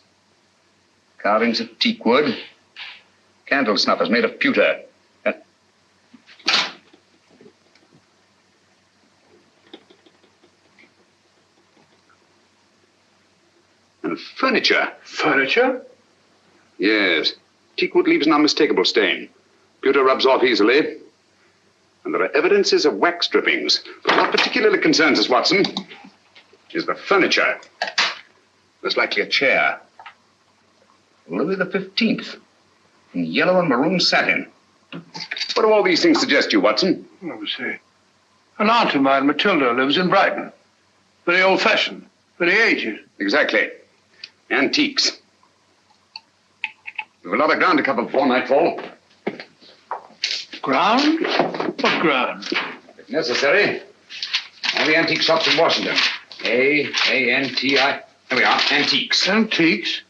Carvings of teak wood. Candle snuffers made of pewter. And furniture. Furniture? Yes. Teak wood leaves an unmistakable stain. Pewter rubs off easily. And there are evidences of wax drippings. But what particularly concerns us, Watson, is the furniture. Most likely a chair. Louis the 15th. In yellow and maroon satin. What do all these things suggest to you, Watson? Let me see. An aunt of mine, Matilda, lives in Brighton. Very old-fashioned. Very aged. Exactly. Antiques. We've a lot of ground to cover before nightfall. Ground? What ground? If necessary, all the antique shops in Washington. A-N-T-I. There we are, antiques. Antiques?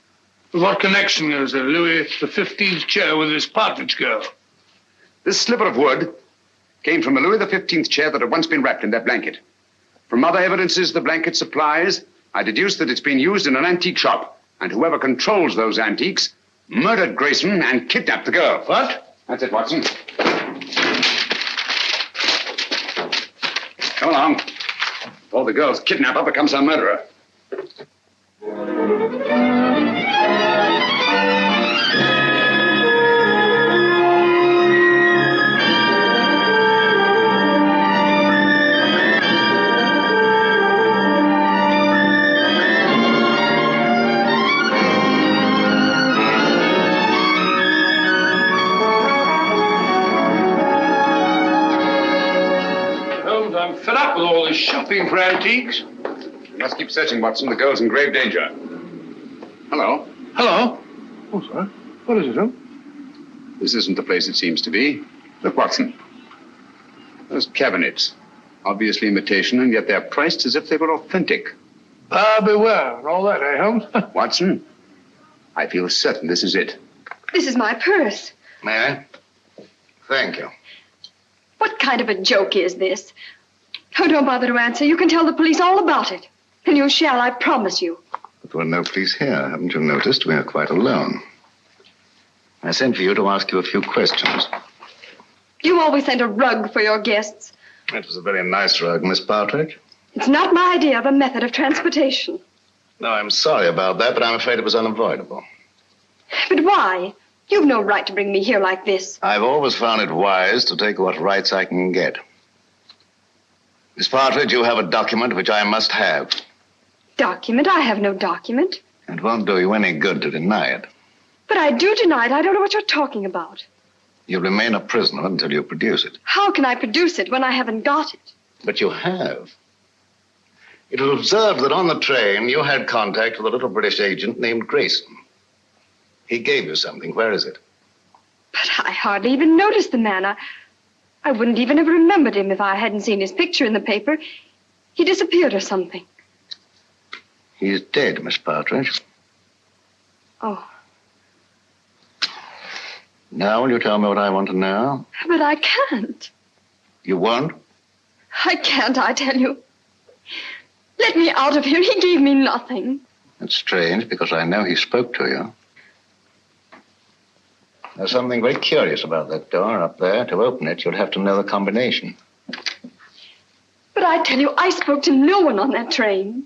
What connection is there, Louis XV's chair with this partridge girl? This sliver of wood came from a Louis XV chair that had once been wrapped in that blanket. From other evidences the blanket supplies, I deduced that it's been used in an antique shop, and whoever controls those antiques murdered Grayson and kidnapped the girl. What? That's it, Watson. Come along. Before the girl's kidnapper becomes her murderer. I'm fed up with all this shopping for antiques. You must keep searching, Watson. The girl's in grave danger. Hello. Hello? Oh, sorry. What is it, huh? This isn't the place it seems to be. Look, Watson. Those cabinets. Obviously imitation, and yet they're priced as if they were authentic. Beware, and all that, eh, Holmes? Watson, I feel certain this is it. This is my purse. May I? Thank you. What kind of a joke is this? Oh, don't bother to answer. You can tell the police all about it. And you shall, I promise you. But there are no police here. Haven't you noticed? We are quite alone. I sent for you to ask you a few questions. You always send a rug for your guests. It was a very nice rug, Miss Partridge. It's not my idea of a method of transportation. No, I'm sorry about that, but I'm afraid it was unavoidable. But why? You've no right to bring me here like this. I've always found it wise to take what rights I can get. Miss Partridge, you have a document which I must have. Document? I have no document. It won't do you any good to deny it. But I do deny it. I don't know what you're talking about. You'll remain a prisoner until you produce it. How can I produce it when I haven't got it? But you have. It was observed that on the train you had contact with a little British agent named Grayson. He gave you something. Where is it? But I hardly even noticed the man. I wouldn't even have remembered him if I hadn't seen his picture in the paper. He disappeared or something. He's dead, Miss Partridge. Oh. Now will you tell me what I want to know? But I can't. You won't? I can't, I tell you. Let me out of here. He gave me nothing. That's strange, because I know he spoke to you. There's something very curious about that door up there. To open it, you'd have to know the combination. But I tell you, I spoke to no one on that train.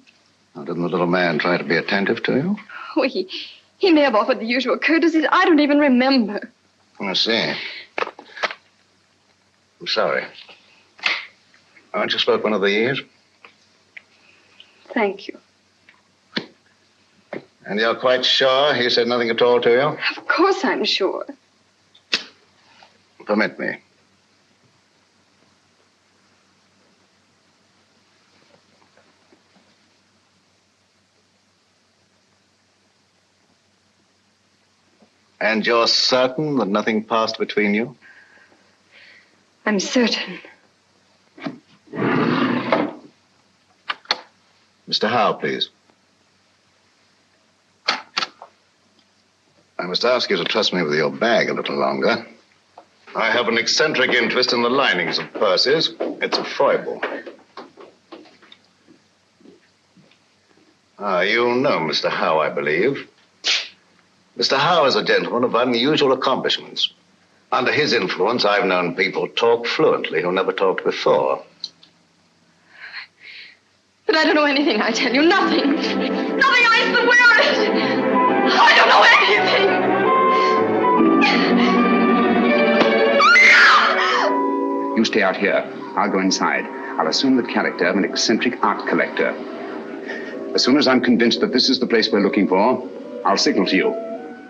Now, didn't the little man try to be attentive to you? Oh, he may have offered the usual courtesies. I don't even remember. I see. I'm sorry. Aren't you spoke one of the years? Thank you. And you're quite sure he said nothing at all to you? Of course I'm sure. Permit me. And you're certain that nothing passed between you? I'm certain. Mr. Howe, please. I must ask you to trust me with your bag a little longer. I have an eccentric interest in the linings of purses. It's a foible. You know Mr. Howe, I believe. Mr. Howe is a gentleman of unusual accomplishments. Under his influence, I've known people talk fluently who never talked before. But I don't know anything, I tell you. Nothing. Nothing, I swear it. I don't know anything. You stay out here. I'll go inside. I'll assume the character of an eccentric art collector. As soon as I'm convinced that this is the place we're looking for, I'll signal to you.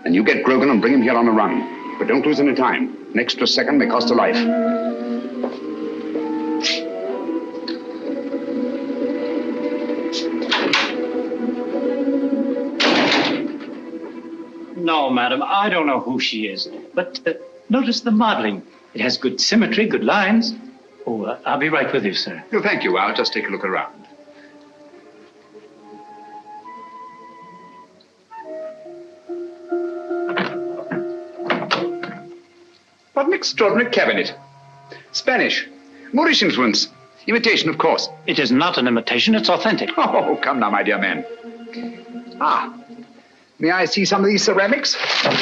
And you get Grogan and bring him here on a run. But don't lose any time. An extra second may cost a life. No, madam, I don't know who she is. But notice the modeling. It has good symmetry, good lines. Oh, I'll be right with you, sir. No, thank you. I'll just take a look around. What an extraordinary cabinet. Spanish. Moorish influence. Imitation, of course. It is not an imitation, it's authentic. Oh, come now, my dear man. Ah. May I see some of these ceramics?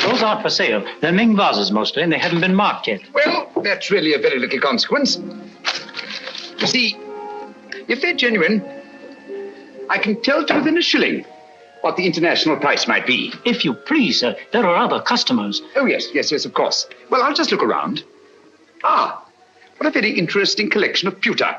Those aren't for sale. They're Ming vases mostly, and they haven't been marked yet. Well, that's really a very little consequence. You see, if they're genuine, I can tell to within a shilling what the international price might be. If you please, sir, there are other customers. Oh, yes, of course. Well, I'll just look around. Ah, what a very interesting collection of pewter.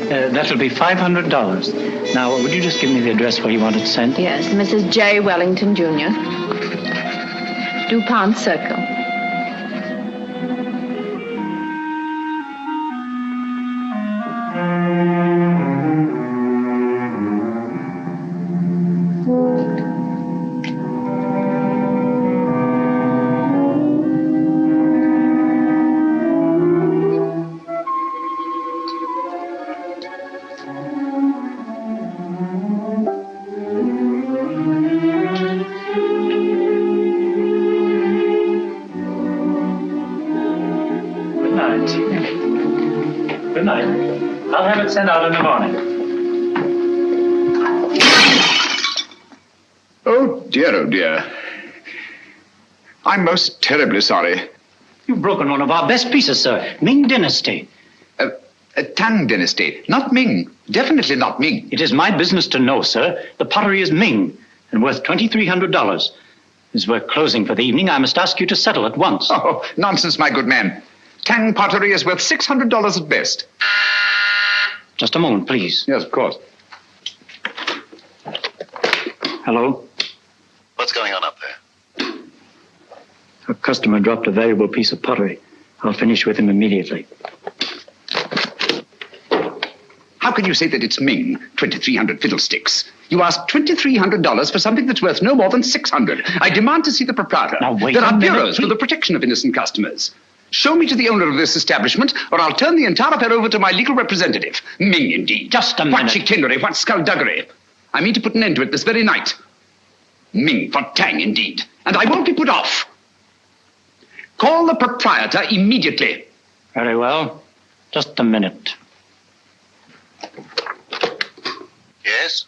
That'll be $500. Now, would you just give me the address where you want it sent? Yes, Mrs. J. Wellington, Jr. DuPont Circle. Good night. I'll have it sent out in the morning. Oh, dear. I'm most terribly sorry. You've broken one of our best pieces, sir. Ming Dynasty. Tang Dynasty. Not Ming. Definitely not Ming. It is my business to know, sir. The pottery is Ming and worth $2,300. As we're closing for the evening, I must ask you to settle at once. Oh, nonsense, my good man. Tang pottery is worth $600 at best. Just a moment, please. Yes, of course. Hello? What's going on up there? A customer dropped a valuable piece of pottery. I'll finish with him immediately. How can you say that it's Ming? 2,300 fiddlesticks. You asked $2,300 for something that's worth no more than $600. I demand to see the proprietor. Now, wait There a are minute, bureaus for the protection of innocent customers. Show me to the owner of this establishment, or I'll turn the entire affair over to my legal representative. Ming, indeed. Just a What minute. chicanery, what skullduggery. I mean to put an end to it this very night. Ming for Tang, indeed. And I won't be put off. Call the proprietor immediately. Very well. Just a minute. Yes?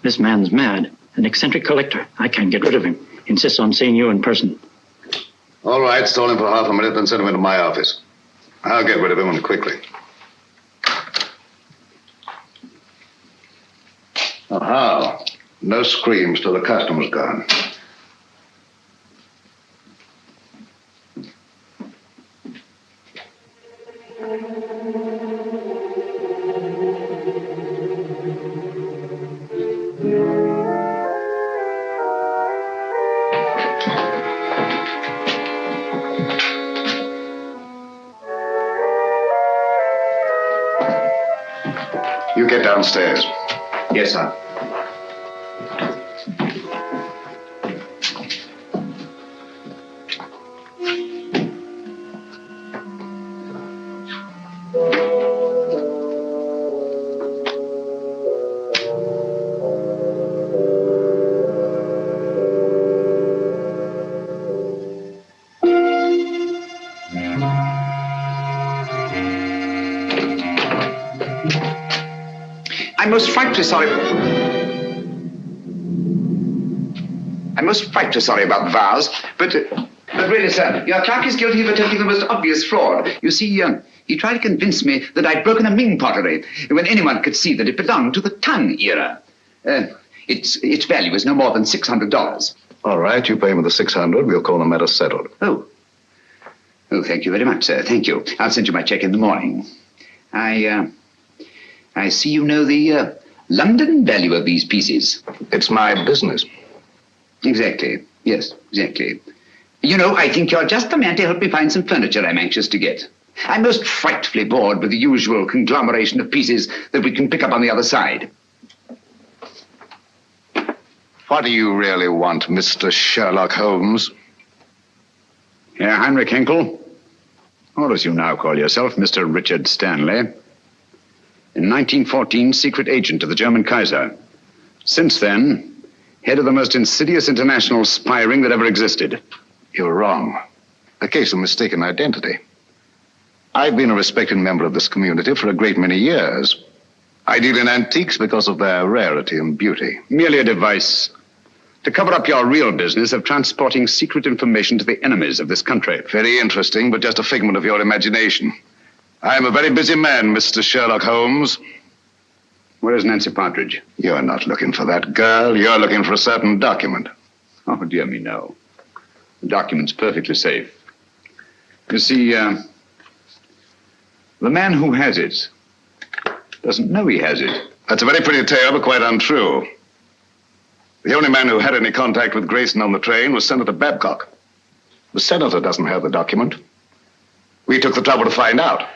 This man's mad. An eccentric collector. I can't get rid of him. Insists on seeing you in person. All right, stall him for half a minute, then send him into my office. I'll get rid of him and quickly. Oh, how? No screams till the customer's gone. You get downstairs. Yes, sir. I'm most frightfully sorry about the vase, but really, sir, your clerk is guilty of attempting the most obvious fraud. You see, he tried to convince me that I'd broken a Ming pottery when anyone could see that it belonged to the Tang era. Its value is no more than $600. All right, you pay me the 600. We'll call the matter settled. Oh, thank you very much, sir. Thank you. I'll send you my check in the morning. I see you know the London value of these pieces. It's my business. Exactly. Yes, exactly. You know, I think you're just the man to help me find some furniture I'm anxious to get. I'm most frightfully bored with the usual conglomeration of pieces that we can pick up on the other side. What do you really want, Mr. Sherlock Holmes? Herr Heinrich Henkel, or as you now call yourself, Mr. Richard Stanley. In 1914, secret agent of the German Kaiser. Since then, head of the most insidious international spy ring that ever existed. You're wrong. A case of mistaken identity. I've been a respected member of this community for a great many years. I deal in antiques because of their rarity and beauty. Merely a device to cover up your real business of transporting secret information to the enemies of this country. Very interesting, but just a figment of your imagination. I'm a very busy man, Mr. Sherlock Holmes. Where is Nancy Partridge? You're not looking for that girl. You're looking for a certain document. Oh, dear me, no. The document's perfectly safe. You see, the man who has it doesn't know he has it. That's a very pretty tale, but quite untrue. The only man who had any contact with Grayson on the train was Senator Babcock. The senator doesn't have the document. We took the trouble to find out.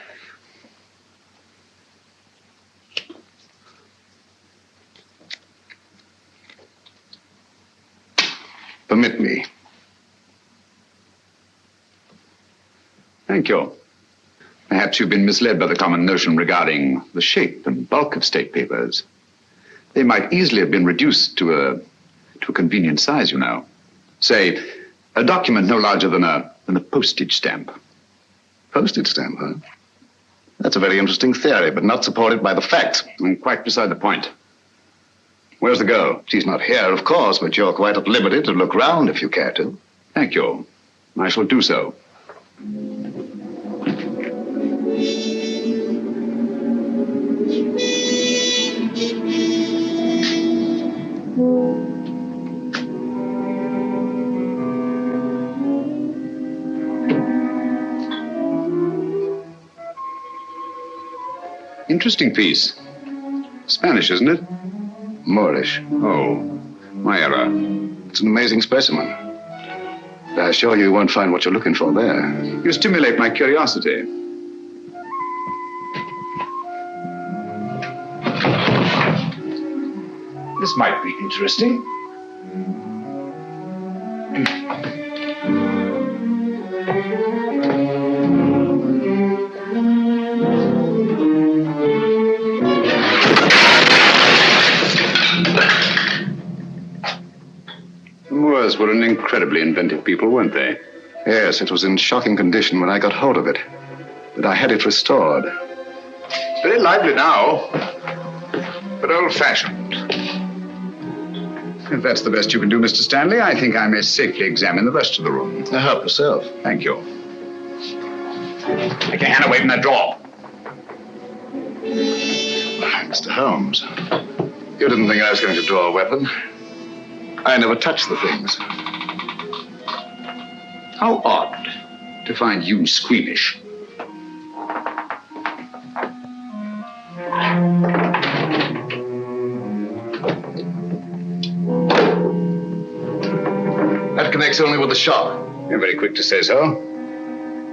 Permit me. Thank you. Perhaps you've been misled by the common notion regarding the shape and bulk of state papers. They might easily have been reduced to a convenient size, you know. Say, a document no larger than a postage stamp. Postage stamp, huh? That's a very interesting theory, but not supported by the facts. And quite beside the point. Where's the girl? She's not here, of course, but you're quite at liberty to look round if you care to. Thank you. I shall do so. Interesting piece. Spanish, isn't it? Moorish. Oh, my error. It's an amazing specimen. But I assure you won't find what you're looking for there. You stimulate my curiosity. This might be interesting. The Moors were an incredibly inventive people, weren't they? Yes, it was in shocking condition when I got hold of it. But I had it restored. Very lively now, but old-fashioned. If that's the best you can do, Mr. Stanley, I think I may safely examine the rest of the room. Help yourself. Thank you. Take your hand away from that drawer. Mr. Holmes, you didn't think I was going to draw a weapon. I never touched the things. How odd to find you squeamish. That connects only with the shop. You're very quick to say so.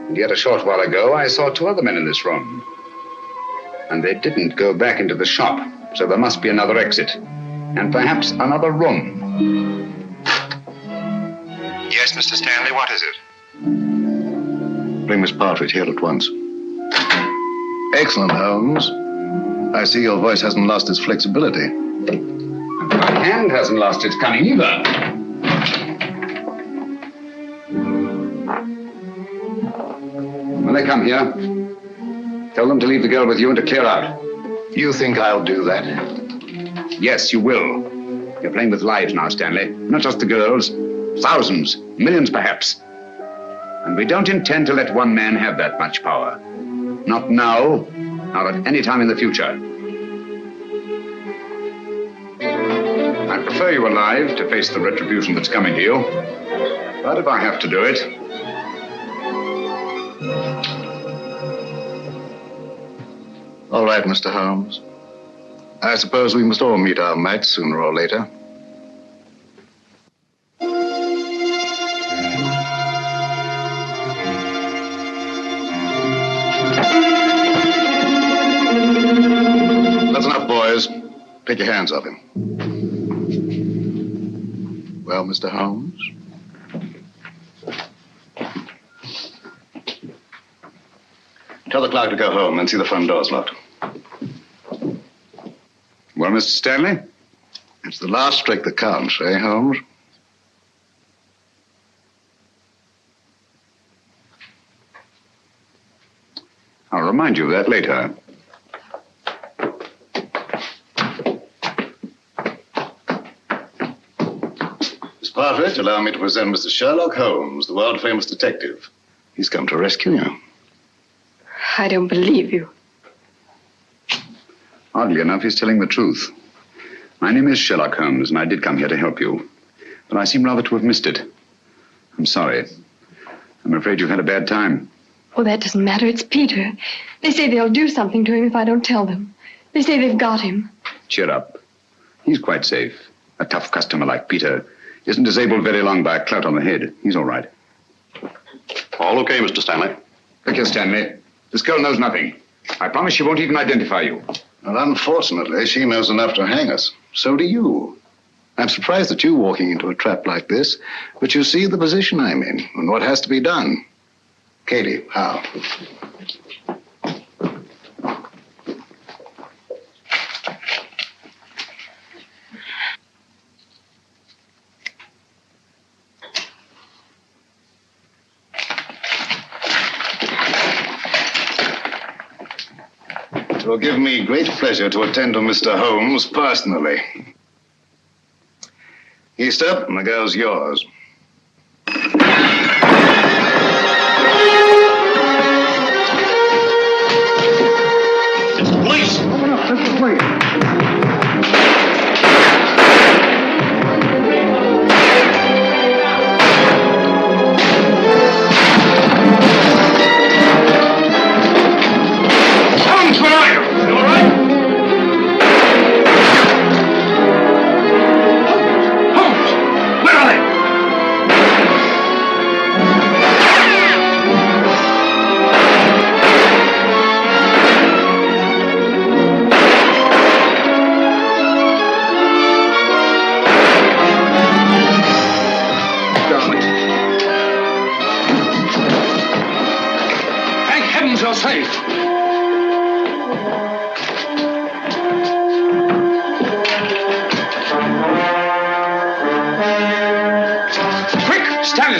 And yet a short while ago, I saw two other men in this room. And they didn't go back into the shop, so there must be another exit. And perhaps another room. Yes, Mr. Stanley, what is it? Bring Miss Partridge here at once. Excellent, Holmes. I see your voice hasn't lost its flexibility. My hand hasn't lost its cunning either. When they come here, tell them to leave the girl with you and to clear out. You think I'll do that? Yes, you will. You're playing with lives now, Stanley. Not just the girls. Thousands, millions perhaps. And we don't intend to let one man have that much power. Not now, nor at any time in the future. I prefer you alive to face the retribution that's coming to you. But if I have to do it... All right, Mr. Holmes. I suppose we must all meet our match sooner or later. That's enough, boys. Take your hands off him. Well, Mr. Holmes? Tell the clerk to go home and see the front door's locked. Well, Mr. Stanley? It's the last trick that counts, eh, Holmes? I'll remind you of that later. Miss Partridge, allow me to present Mr. Sherlock Holmes, the world-famous detective. He's come to rescue you. I don't believe you. Oddly enough, he's telling the truth. My name is Sherlock Holmes, and I did come here to help you. But I seem rather to have missed it. I'm sorry. I'm afraid you've had a bad time. Oh, that doesn't matter. It's Peter. They say they'll do something to him if I don't tell them. They say they've got him. Cheer up. He's quite safe. A tough customer like Peter isn't disabled very long by a clout on the head. He's all right. All okay, Mr. Stanley? Look here, Stanley. This girl knows nothing. I promise she won't even identify you. Well, unfortunately, she knows enough to hang us. So do you. I'm surprised at you walking into a trap like this, but you see the position I'm in and what has to be done. Katie, how? It will give me great pleasure to attend to Mr. Holmes personally. Easter, and the girl's yours. It's the police! Open up, that's the police.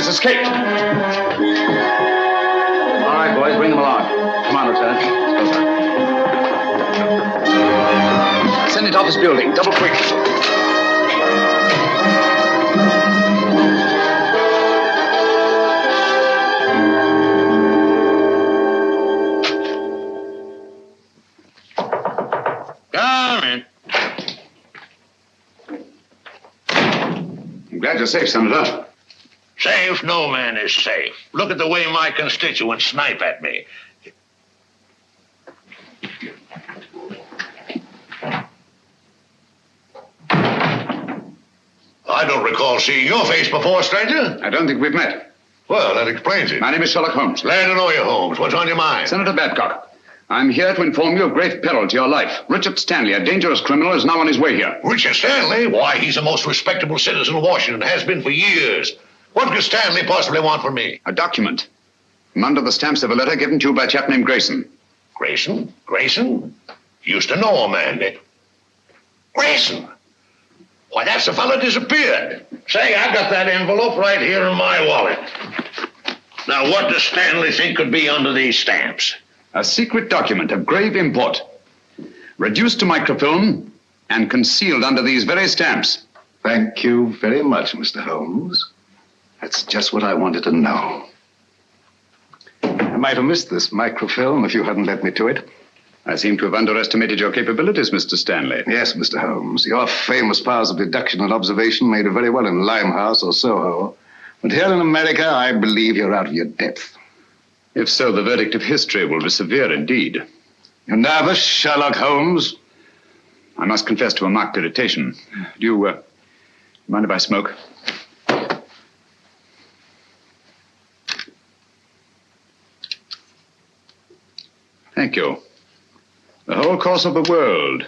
Escaped. All right, boys, bring them along. Come on, Lieutenant. Send it off this building. Double quick. Come in. I'm glad you're safe, Senator. Safe? No man is safe. Look at the way my constituents snipe at me. I don't recall seeing your face before, stranger. I don't think we've met. Well, that explains it. My name is Sherlock Holmes. Glad to know you, Holmes. What's on your mind? Senator Babcock, I'm here to inform you of great peril to your life. Richard Stanley, a dangerous criminal, is now on his way here. Richard Stanley? Why, he's the most respectable citizen of Washington, has been for years. What could Stanley possibly want from me? A document. I'm under the stamps of a letter given to you by a chap named Grayson. Grayson? Grayson? Used to know a man. Grayson? Why, that's the fellow disappeared. Say, I got that envelope right here in my wallet. Now, what does Stanley think could be under these stamps? A secret document of grave import. Reduced to microfilm and concealed under these very stamps. Thank you very much, Mr. Holmes. That's just what I wanted to know. I might have missed this microfilm if you hadn't led me to it. I seem to have underestimated your capabilities, Mr. Stanley. Yes, Mr. Holmes. Your famous powers of deduction and observation made it very well in Limehouse or Soho. But here in America, I believe you're out of your depth. If so, the verdict of history will be severe indeed. You nervous, Sherlock Holmes? I must confess to a marked irritation. Do you mind if I smoke? Thank you. The whole course of the world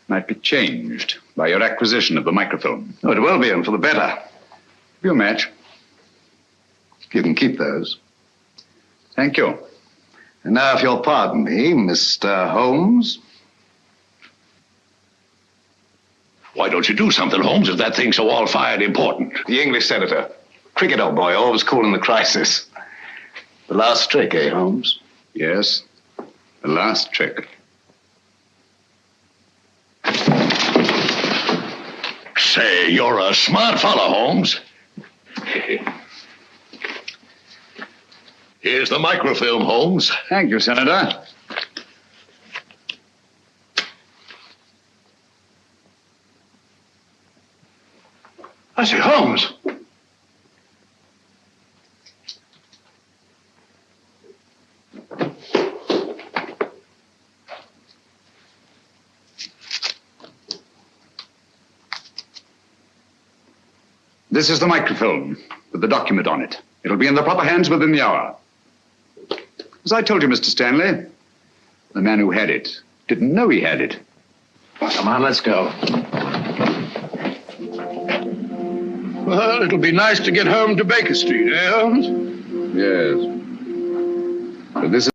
might be changed by your acquisition of the microfilm. Oh, it will be, and for the better. Give you a match. You can keep those. Thank you. And now, if you'll pardon me, Mr. Holmes. Why don't you do something, Holmes, if that thing's so all-fired important? The English senator. Cricket, old boy, always cool in the crisis. The last trick, eh, Holmes? Yes, the last trick. Say, you're a smart fellow, Holmes. Here's the microfilm, Holmes. Thank you, Senator. I say, Holmes. This is the microfilm with the document on it. It'll be in the proper hands within the hour. As I told you, Mr. Stanley, the man who had it didn't know he had it. Well, come on, let's go. Well, it'll be nice to get home to Baker Street, eh, Holmes? Yes. But this is